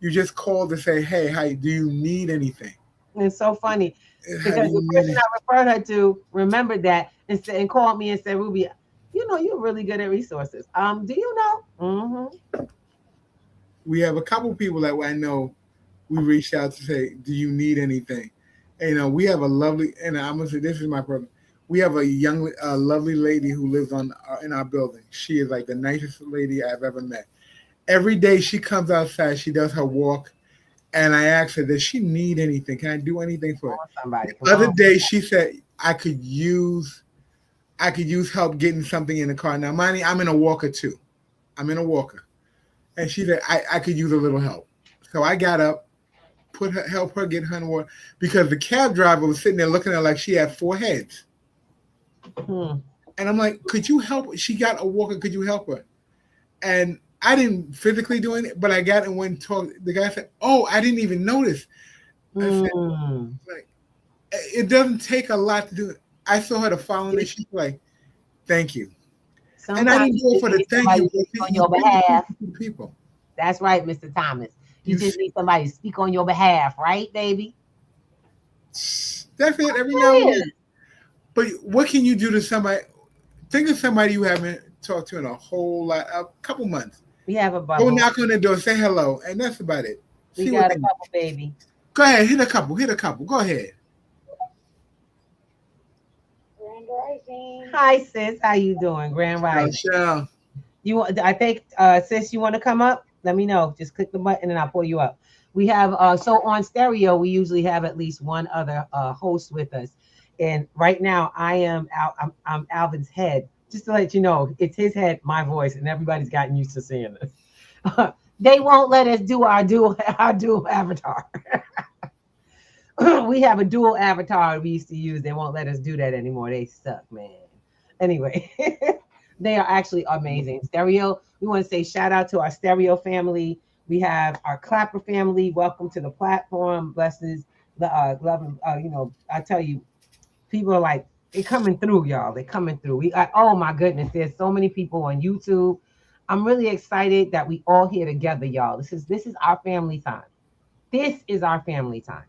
you just called to say, hey, do you need anything? It's so funny because the person I referred her to remembered that and called me and said, Ruby, you know, you're really good at resources. Do you know? Mm-hmm. We have a couple people that I know we reached out to say, do you need anything? And, you know, we have a lovely, and I'm going to say, this is my problem. We have a lovely lady who lives in our building. She is like the nicest lady I've ever met. Every day she comes outside, she does her walk, and I asked her, does she need anything? Can I do anything for her? The other day she said I could use help getting something in the car. Now, mind, I'm in a walker too. I'm in a walker. And she said I could use a little help. So I got up, help her get her in water, because the cab driver was sitting there looking at her like she had 4 heads. And I'm like, could you help? She got a walker. Could you help her? And I didn't physically do it, but I got and went and talked. The guy said, oh, I didn't even notice. I said, like, it doesn't take a lot to do it. I saw her the following day. She's like, thank you. And I didn't do it for the thank you. On your behalf. People. That's right, Mr. Thomas. You just need somebody to speak on your behalf, right, baby? That's it. Every now and then. But what can you do to somebody? Think of somebody you haven't talked to in a couple months. We have a bubble. Go knock on the door, say hello, and that's about it. We got a couple, baby. Go ahead, hit a couple. Go ahead. Grand Rising. Hi, sis. How you doing? Grand Rising. Michelle. I think, sis, you want to come up? Let me know. Just click the button and I'll pull you up. We have, so on stereo, we usually have at least one other host with us. And right now, I'm Alvin's head. Just to let you know, it's his head, my voice, and everybody's gotten used to seeing this. They won't let us do our dual avatar. We have a dual avatar we used to use. They won't let us do that anymore. They suck, man. Anyway, they are actually amazing. Stereo, we want to say shout out to our stereo family. We have our clapper family. Welcome to the platform. Blessings, love, I tell you, people are like, they're coming through, y'all. They're coming through. Oh my goodness, there's so many people on YouTube. I'm really excited that we all here together, y'all. This is our family time. This is our family time.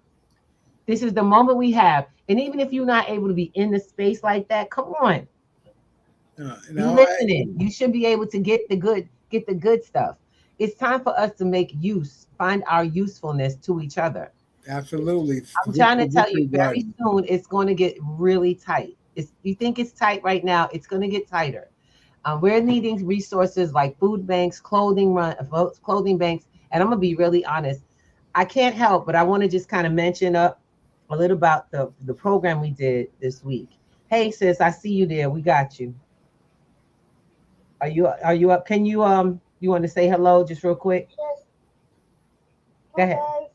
This is the moment we have. And even if you're not able to be in the space like that, come on. You No, listening. You should be able to get the good stuff. It's time for us to find our usefulness to each other. absolutely. I'm trying to tell you, Victory very Garden. soon it's going to get really tight. You think it's tight right now, it's going to get tighter. We're needing resources like food banks, clothing banks, and I'm gonna be really honest. I can't help, but I want to just kind of mention up a little about the program we did this week. Hey, sis, I see you there. We got you. Are you up? Can you want to say hello just real quick? Yes. Go Hi ahead. guys.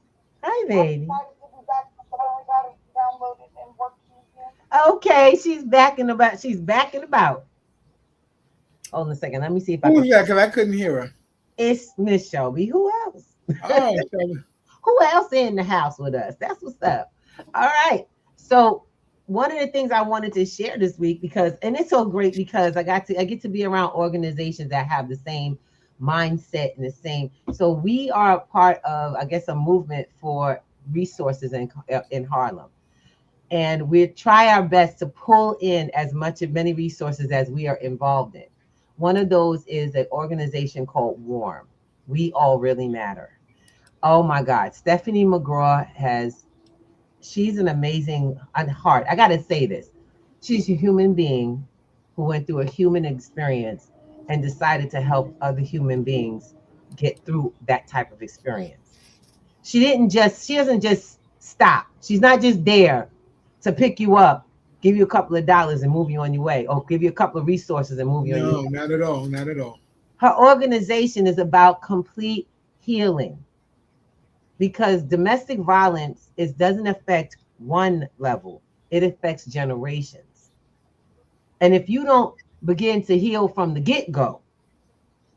Hi, I'm baby. excited to be back. I finally got it downloaded and working again. Okay, she's back and about. She's back and about. Hold on a second. Let me see if I Who can. was that? Because I couldn't hear her. It's Miss Shelby. Who else? Oh, Shelby. Who else in the house with us? That's what's up. All right. So one of the things I wanted to share this week and it's so great because I get to be around organizations that have the same mindset and the same. So we are part of, I guess, a movement for resources in Harlem. And we try our best to pull in many resources as we are involved in. One of those is an organization called WARM. We All Really Matter. Oh my God, Stephanie she's an amazing heart. I got to say this. She's a human being who went through a human experience and decided to help other human beings get through that type of experience. She doesn't just stop. She's not just there to pick you up, give you a couple of dollars and move you on your way, or give you a couple of resources and move you on your No, way. not at all. Not at all. Her organization is about complete healing because domestic violence doesn't affect one level, it affects generations. And if you don't begin to heal from the get-go,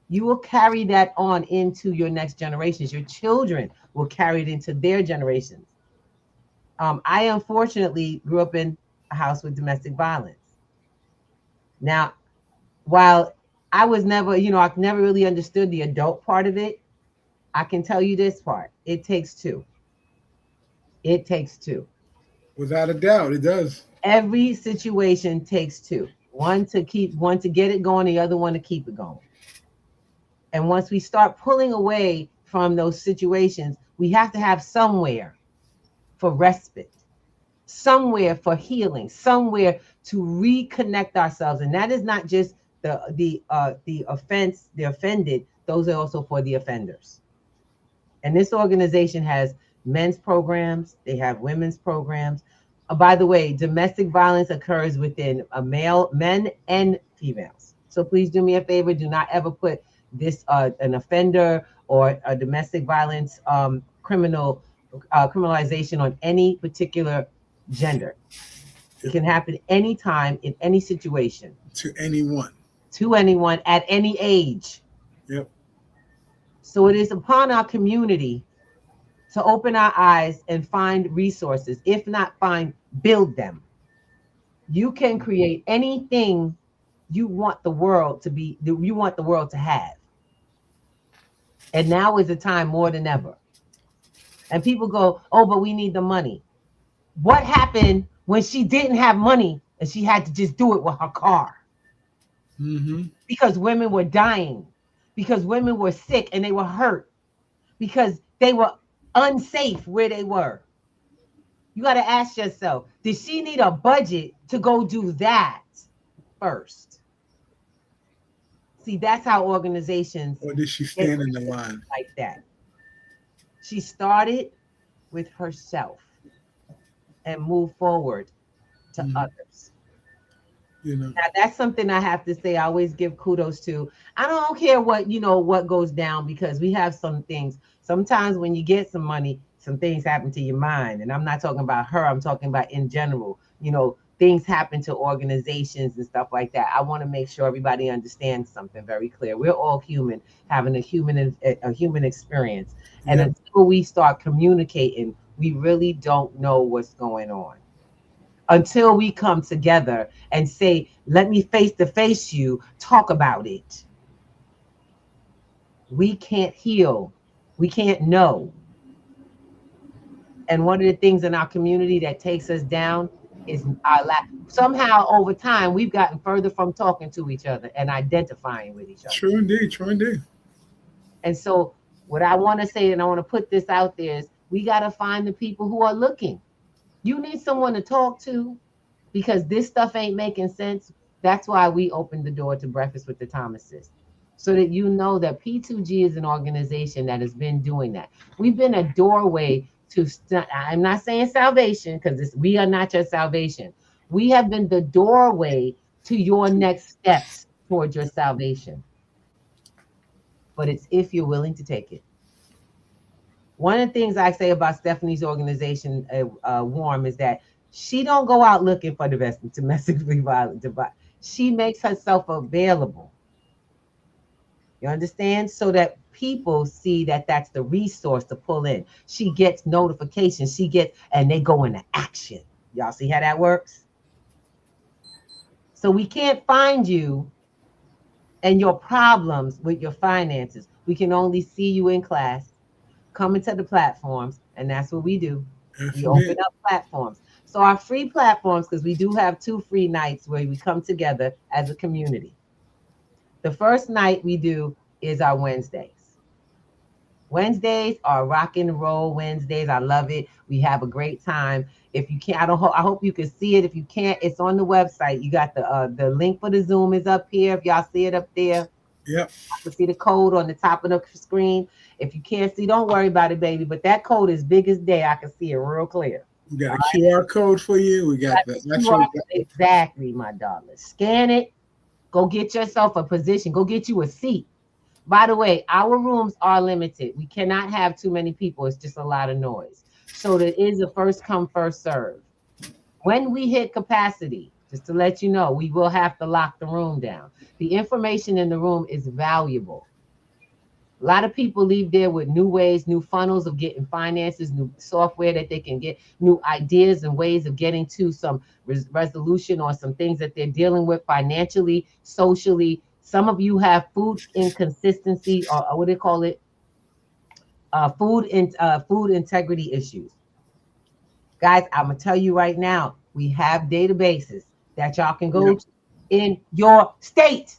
you will carry that on into your next generations. Your children will carry it into their generations. I unfortunately grew up in a house with domestic violence. Now, while I was never, I never really understood the adult part of it, I can tell you this part. It takes two. It takes two. Without a doubt, it does. Every situation takes two. One to get it going, the other one to keep it going. And once we start pulling away from those situations, we have to have somewhere for respite, somewhere for healing, somewhere to reconnect ourselves. And that is not just the offended. Those are also for the offenders. And this organization has men's programs, they have women's programs. By the way, domestic violence occurs within men and females. So please do me a favor, do not ever put this an offender or a domestic violence criminalization on any particular gender. It can happen anytime in any situation To anyone. to anyone at any age. Yep. So it is upon our community to open our eyes and find resources. If not find, build them. You can create anything you want the world to have. And now is the time more than ever. And people go, oh, but we need the money. What happened when she didn't have money and she had to just do it with her car? Mm-hmm. Because women were dying, because women were sick and they were hurt, because they were unsafe where they were. You got to ask yourself, did she need a budget to go do that first? See, that's how organizations Or did she get stand in the line? like that. She started with herself and moved forward to others. Now that's something I have to say. I always give kudos to. I don't care what goes down, because we have some things. Sometimes when you get some money, some things happen to your mind. And I'm not talking about her. I'm talking about in general. Things happen to organizations and stuff like that. I want to make sure everybody understands something very clear. We're all human, having a human experience. And until we start communicating, we really don't know what's going on. Until we come together and say, let me face to face you, talk about it. We can't heal. We can't know. And one of the things in our community that takes us down is our somehow over time we've gotten further from talking to each other and identifying with each other. True indeed. True indeed. And so what I want to say, and I want to put this out there, is we got to find the people who are looking. You need someone to talk to because this stuff ain't making sense. That's why we opened the door to Breakfast with the Thomases, so that you know that P2G is an organization that has been doing that. We've been a doorway to, I'm not saying salvation because we are not your salvation. We have been the doorway to your next steps towards your salvation. But it's if you're willing to take it. One of the things I say about Stephanie's organization, Warm, is that she don't go out looking for domestically violent. She makes herself available. You understand? So that people see that that's the resource to pull in. She gets notifications. And they go into action. Y'all see how that works? So we can't find you and your problems with your finances. We can only see you in class, coming to the platforms, and that's what we do. We open up platforms. So our free platforms, because we do have 2 free nights where we come together as a community. The first night we do is our Wednesdays. Wednesdays are rock and roll Wednesdays. I love it. We have a great time. If you can't, I hope you can see it. If you can't, it's on the website. You got the link for the Zoom is up here. If y'all see it up there. Yep. I can see the code on the top of the screen. If you can't see, don't worry about it, baby. But that code is big as day. I can see it real clear. We got a QR code for you. We got that. Exactly, my darling. Scan it. Go get yourself a position. Go get you a seat. By the way, our rooms are limited. We cannot have too many people. It's just a lot of noise. So there is a first come, first serve. When we hit capacity, just to let you know, we will have to lock the room down. The information in the room is valuable. A lot of people leave there with new ways, new funnels of getting finances, new software that they can get, new ideas and ways of getting to some resolution or some things that they're dealing with financially, socially. Some of you have food inconsistency or what do they call it? Food integrity issues. Guys, I'm going to tell you right now, we have databases that y'all can go to in your state.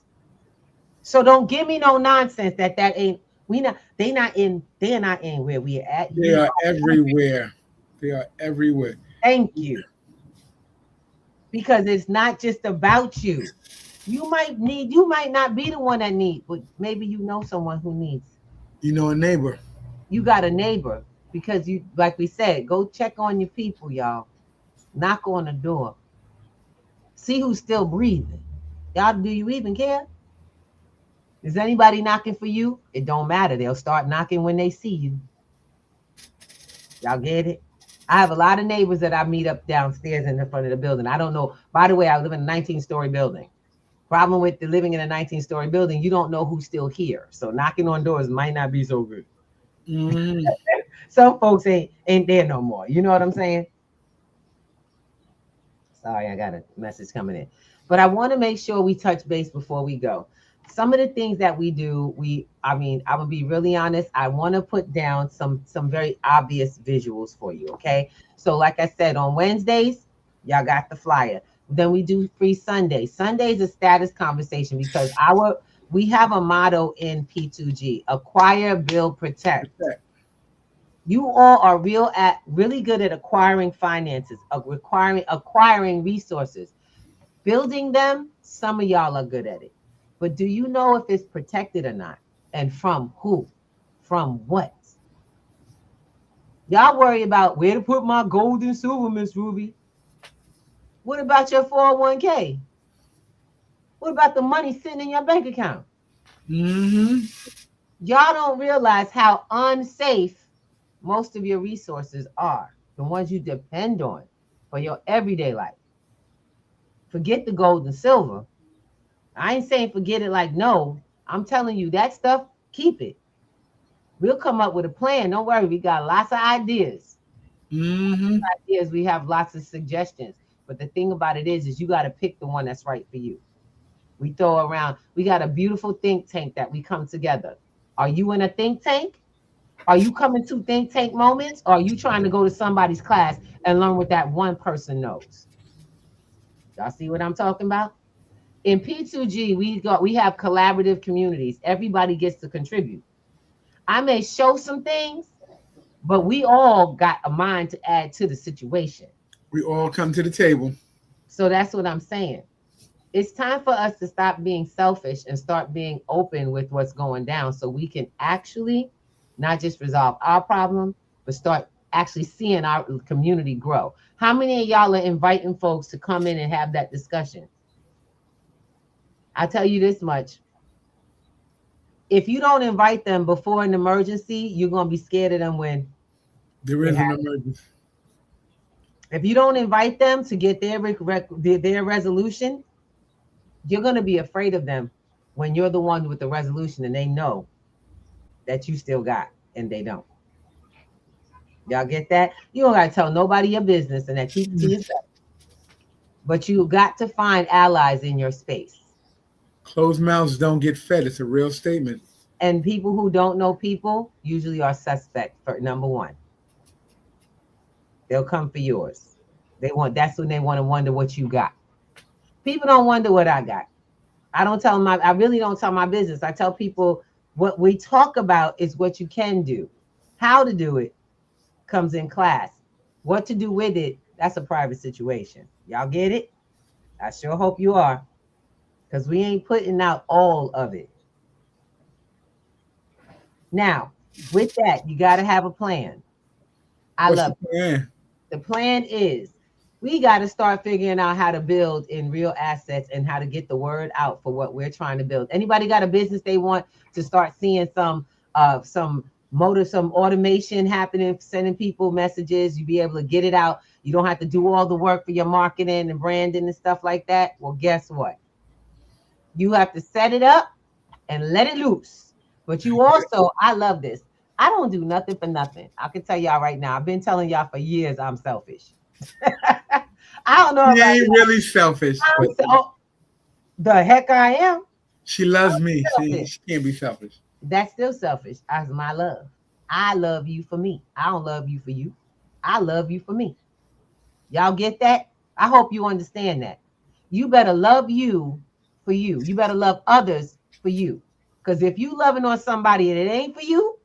So don't give me no nonsense that ain't. They're not in where we are at. They are everywhere. They are everywhere. Thank you. Because it's not just about you. You might not be the one that needs, but maybe you know someone who needs. You know a neighbor. You got a neighbor because you, like we said, go check on your people, y'all. Knock on the door. See who's still breathing. Y'all, do you even care? Is anybody knocking for you? It don't matter. They'll start knocking when they see you. Y'all get it? I have a lot of neighbors that I meet up downstairs in the front of the building. I don't know. By the way, I live in a 19-story building. Problem with living in a 19-story building, you don't know who's still here. So knocking on doors might not be so good. Mm. Some folks ain't there no more. You know what I'm saying? Sorry, I got a message coming in. But I want to make sure we touch base before we go. Some of the things that we do, I'm gonna be really honest. I want to put down some very obvious visuals for you. Okay. So like I said, on Wednesdays, y'all got the flyer. Then we do free Sundays. Sundays is status conversation because we have a motto in P2G: acquire, build, protect. You all are really good at acquiring finances, acquiring resources. Building them, some of y'all are good at it. But do you know if it's protected or not? And from who? From what? Y'all worry about where to put my gold and silver, Miss Ruby. What about your 401k? What about the money sitting in your bank account? Mm-hmm. Y'all don't realize how unsafe most of your resources are, the ones you depend on for your everyday life. Forget the gold and silver. I ain't saying forget it like no. I'm telling you that stuff, keep it. We'll come up with a plan. Don't worry, we got lots of ideas. Mm-hmm. We have lots of suggestions. But the thing about it is you got to pick the one that's right for you. We throw around, we got a beautiful think tank that we come together. Are you in a think tank? Are you coming to think tank moments? Or are you trying to go to somebody's class and learn what that one person knows? Y'all see what I'm talking about? In P2G, we have collaborative communities. Everybody gets to contribute. I may show some things, but we all got a mind to add to the situation. We all come to the table. So that's what I'm saying. It's time for us to stop being selfish and start being open with what's going down so we can actually not just resolve our problem, but start actually seeing our community grow. How many of y'all are inviting folks to come in and have that discussion? I'll tell you this much. If you don't invite them before an emergency, you're going to be scared of them when there is an emergency. If you don't invite them to get their resolution, you're going to be afraid of them when you're the one with the resolution and they know that you still got and they don't. Y'all get that? You don't got to tell nobody your business and that keep it to yourself. But you got to find allies in your space. Closed mouths don't get fed. It's a real statement. And people who don't know people usually are suspect for number one. They'll come for yours. That's when they want to wonder what you got. People don't wonder what I got. I really don't tell my business. I tell people what we talk about is what you can do. How to do it comes in class. What to do with it, that's a private situation. Y'all get it? I sure hope you are. Because we ain't putting out all of it. Now, with that, you got to have a plan. What's the plan? The plan is we got to start figuring out how to build in real assets and how to get the word out for what we're trying to build. Anybody got a business they want to start seeing some automation happening, sending people messages, you be able to get it out. You don't have to do all the work for your marketing and branding and stuff like that. Well, guess what? You have to set it up and let it loose. But you also, I love this. I don't do nothing for nothing. I can tell y'all right now, I've been telling y'all for years I'm selfish. I don't know. You ain't really selfish. The heck I am. She loves me. She can't be selfish. That's still selfish. That's my love. I love you for me. I don't love you for you. I love you for me. Y'all get that? I hope you understand that. You better love you for you. You better love others for you. Because if you loving on somebody and it ain't for you,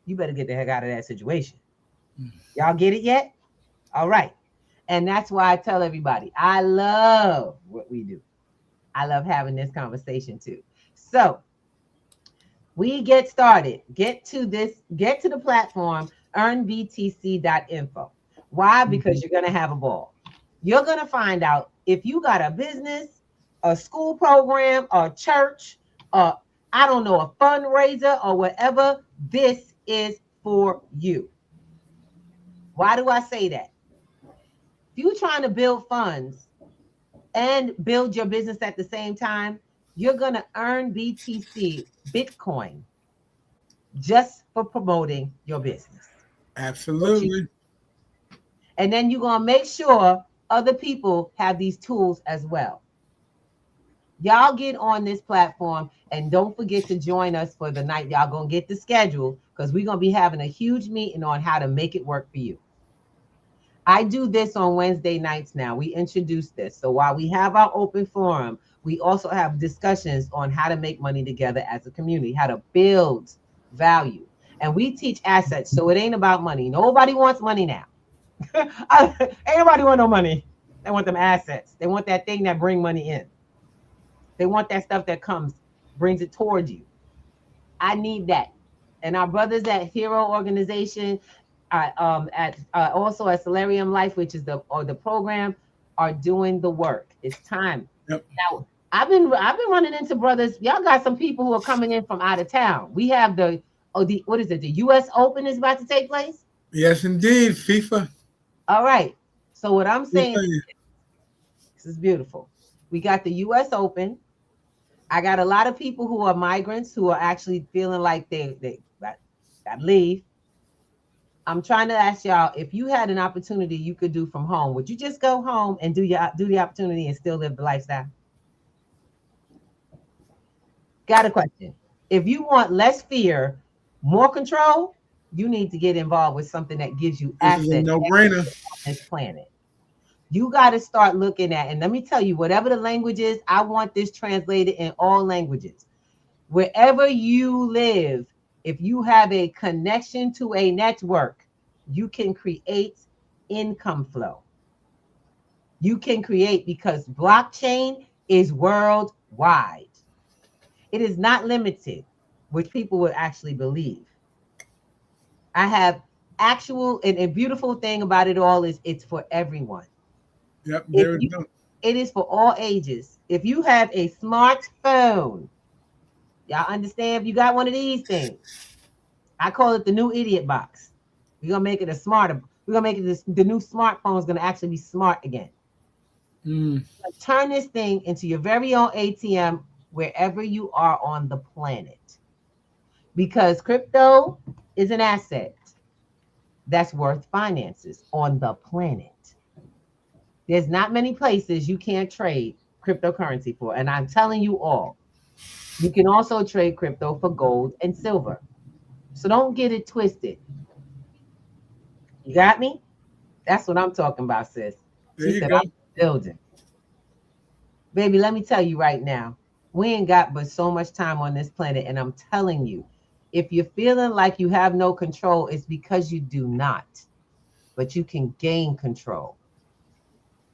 you better get the heck out of that situation. Y'all get it yet? All right. And that's why I tell everybody, I love what we do. I love having this conversation too. So we get started. Get to the platform, earnbtc.info. Why? Because you're going to have a ball. You're going to find out if you got a business, a school program, a church, I don't know, a fundraiser or whatever, this is for you. Why do I say that? If you're trying to build funds and build your business at the same time, you're going to earn BTC, Bitcoin, just for promoting your business. Absolutely. And then you're going to make sure other people have these tools as well. Y'all get on this platform and don't forget to join us for the night. Y'all going to get the schedule because we're going to be having a huge meeting on how to make it work for you. I do this on Wednesday nights now. We introduced this. So while we have our open forum, we also have discussions on how to make money together as a community, how to build value. And we teach assets. So it ain't about money. Nobody wants money now. Ain't nobody want no money. They want them assets. They want that thing that bring money in. They want that stuff that brings it towards you. I need that. And our brothers at Hero Organization, also at Solarium Life, which is the program, are doing the work. It's time. Yep. Now, I've been running into brothers. Y'all got some people who are coming in from out of town. We have the U.S. Open is about to take place. Yes, indeed. FIFA. All right. So what I'm saying, this is beautiful. We got the U.S. Open. I got a lot of people who are migrants who are actually feeling like they got to leave. I'm trying to ask y'all, if you had an opportunity you could do from home, would you just go home and do the opportunity and still live the lifestyle? Got a question. If you want less fear, more control, you need to get involved with something that gives you access to this planet. You got to start looking at, and let me tell you, whatever the language is, I want this translated in all languages. Wherever you live, if you have a connection to a network, you can create income flow. You can create, because blockchain is worldwide. It is not limited, which people would actually believe. I have actual, and a beautiful thing about it all is it's for everyone. Yep, there we go. It is for all ages. If you have a smartphone, y'all understand, if you got one of these things, I call it the new idiot box. We're gonna make it a smarter. We're gonna make it this, the new smartphone is gonna actually be smart again. Turn this thing into your very own ATM wherever you are on the planet. Because crypto is an asset that's worth finances on the planet. There's not many places you can't trade cryptocurrency for. And I'm telling you all, you can also trade crypto for gold and silver. So don't get it twisted. You got me? That's what I'm talking about, sis. She said, I'm building. Baby, let me tell you right now, we ain't got but so much time on this planet. And I'm telling you, if you're feeling like you have no control, it's because you do not. But you can gain control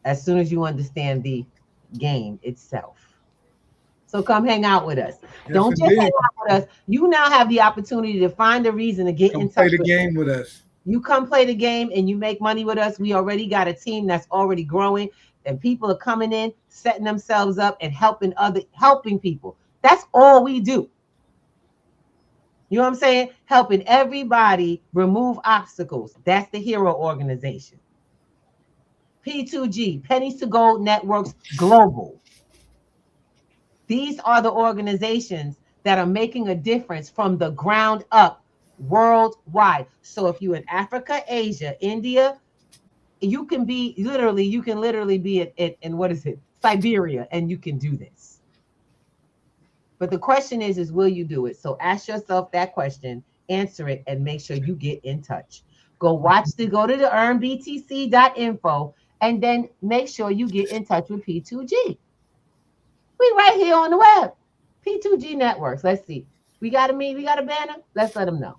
as soon as you understand the game itself. So come hang out with us. Yes, don't just hang out with us. You now have the opportunity to find a reason to get in touch with us. Play the game with us. You come play the game and you make money with us. We already got a team that's already growing, and people are coming in, setting themselves up and helping people. That's all we do. You know what I'm saying? Helping everybody remove obstacles. That's the Hero organization. P2G, Pennies to Gold Networks Global. These are the organizations that are making a difference from the ground up worldwide. So if you're in Africa, Asia, India, you can literally be in what is it? Siberia, and you can do this. But the question is will you do it? So ask yourself that question, answer it, and make sure you get in touch. Go to the earnbtc.info, and then make sure you get in touch with P2G. We right here on the web. P2G Networks. Let's see. We got a banner? Let's let them know.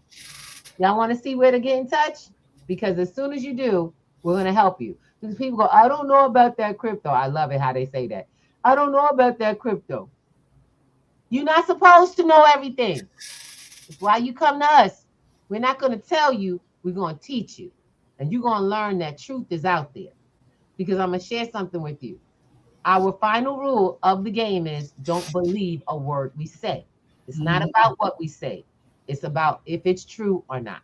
Y'all want to see where to get in touch? Because as soon as you do, we're going to help you. Because people go, I don't know about that crypto. I love it how they say that. I don't know about that crypto. You're not supposed to know everything. That's why you come to us. We're not going to tell you. We're going to teach you. And you're going to learn that truth is out there. Because I'm going to share something with you. Our final rule of the game is don't believe a word we say. It's not about what we say. It's about if it's true or not.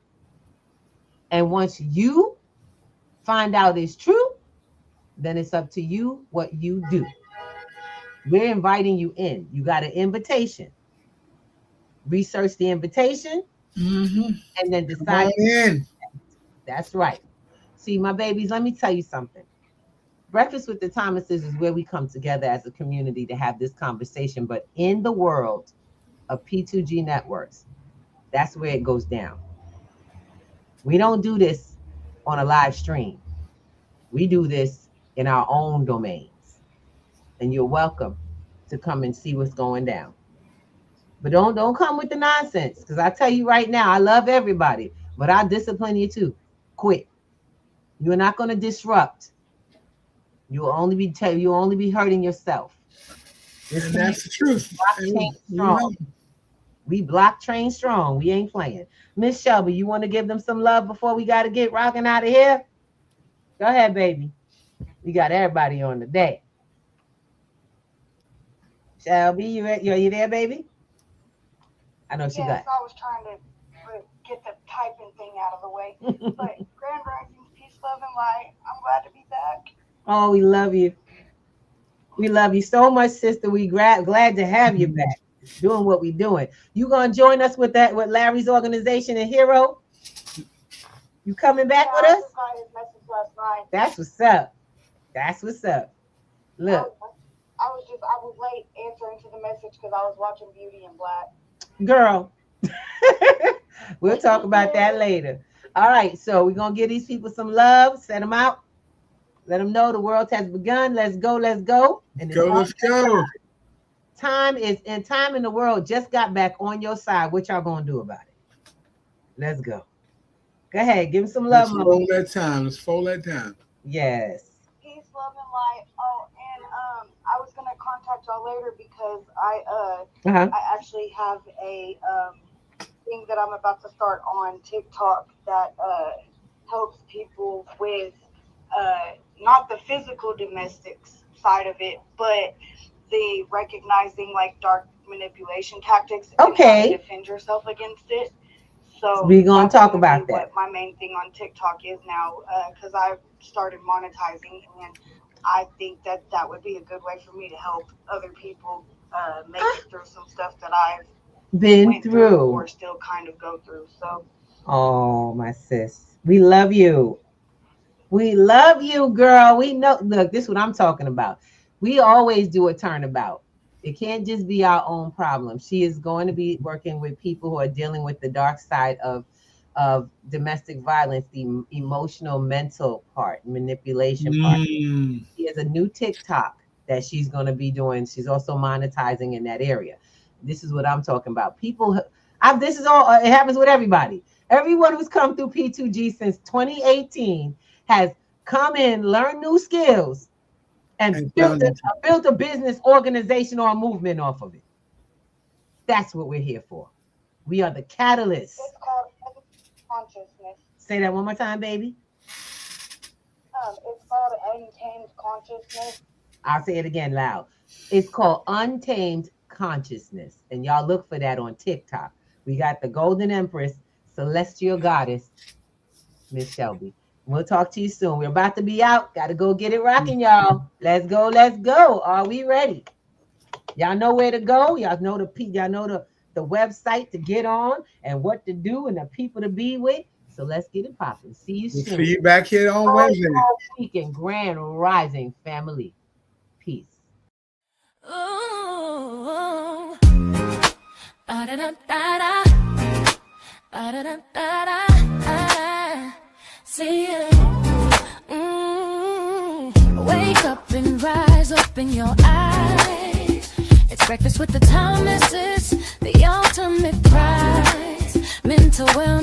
And once you find out it's true, then it's up to you what you do. We're inviting you in. You got an invitation. Research the invitation and then decide. That's right. See, my babies, let me tell you something. Breakfast with the Thomases is where we come together as a community to have this conversation. But in the world of P2G networks, that's where it goes down. We don't do this on a live stream. We do this in our own domains. And you're welcome to come and see what's going down. But don't come with the nonsense, because I tell you right now, I love everybody, but I'll discipline you too. Quit. You're not going to disrupt. You'll only be hurting yourself. And that's the truth. We block train strong. We ain't playing. Miss Shelby, you want to give them some love before we got to get rocking out of here? Go ahead, baby. We got everybody on the day. Shelby, you there, baby? I know she got. Yes, I was trying to get the typing thing out of the way. But Grand Rising, peace, love, and light. I'm glad to be back. Oh, we love you. We love you so much, sister. We glad to have you back, doing what we're doing. You gonna join us with Larry's organization and Hero? You coming back with us? I got his message last night. That's what's up. That's what's up. Look. I was late answering to the message because I was watching Beauty in Black. Girl, we'll talk about that later. All right, so we're gonna give these people some love, set them out. Let them know the world has begun. Let's go. Let's go. And Let's go. Time in the world just got back on your side. What y'all gonna do about it? Let's go. Go ahead. Give him some love. Let's fold that time. Let's fold that time. Yes. Peace, love, and light. Oh, and I was gonna contact y'all later because I actually have a thing that I'm about to start on TikTok that helps people with not the physical domestics side of it, but the recognizing like dark manipulation tactics and how to defend yourself against it. So we're gonna talk about that. What my main thing on TikTok is now, because I've started monetizing, and I think that would be a good way for me to help other people make it through some stuff that I've been through or still kind of go through. So, oh, my sis, we love you. We love you, girl. We know. Look, this is what I'm talking about. We always do a turnabout. It can't just be our own problem. She is going to be working with people who are dealing with the dark side of domestic violence, the emotional, mental part, manipulation part. She has a new TikTok that she's going to be doing. She's also monetizing in that area. This is what I'm talking about. People, this is all, it happens with everybody. Everyone who's come through P2G since 2018 has come in, learned new skills, and built a business organization or a movement off of it. That's what we're here for. We are the catalysts. It's called consciousness. Say that one more time, baby. It's called untamed consciousness. I'll say it again loud. It's called Untamed Consciousness. And y'all look for that on TikTok. We got the Golden Empress, Celestial Goddess, Miss Shelby. We'll talk to you soon. We're about to be out. Got to go get it rocking, y'all. Let's go. Let's go. Are we ready? Y'all know where to go. Y'all know the website to get on and what to do and the people to be with. So let's get it popping. See you soon. See you back here on Wednesday. Weekend Grand Rising family. Peace. Ooh, ba-da-da-da-da, ba-da-da-da-da. See you. Wake up and rise, open your eyes. It's breakfast with the Thomases, the ultimate prize. Mental wellness.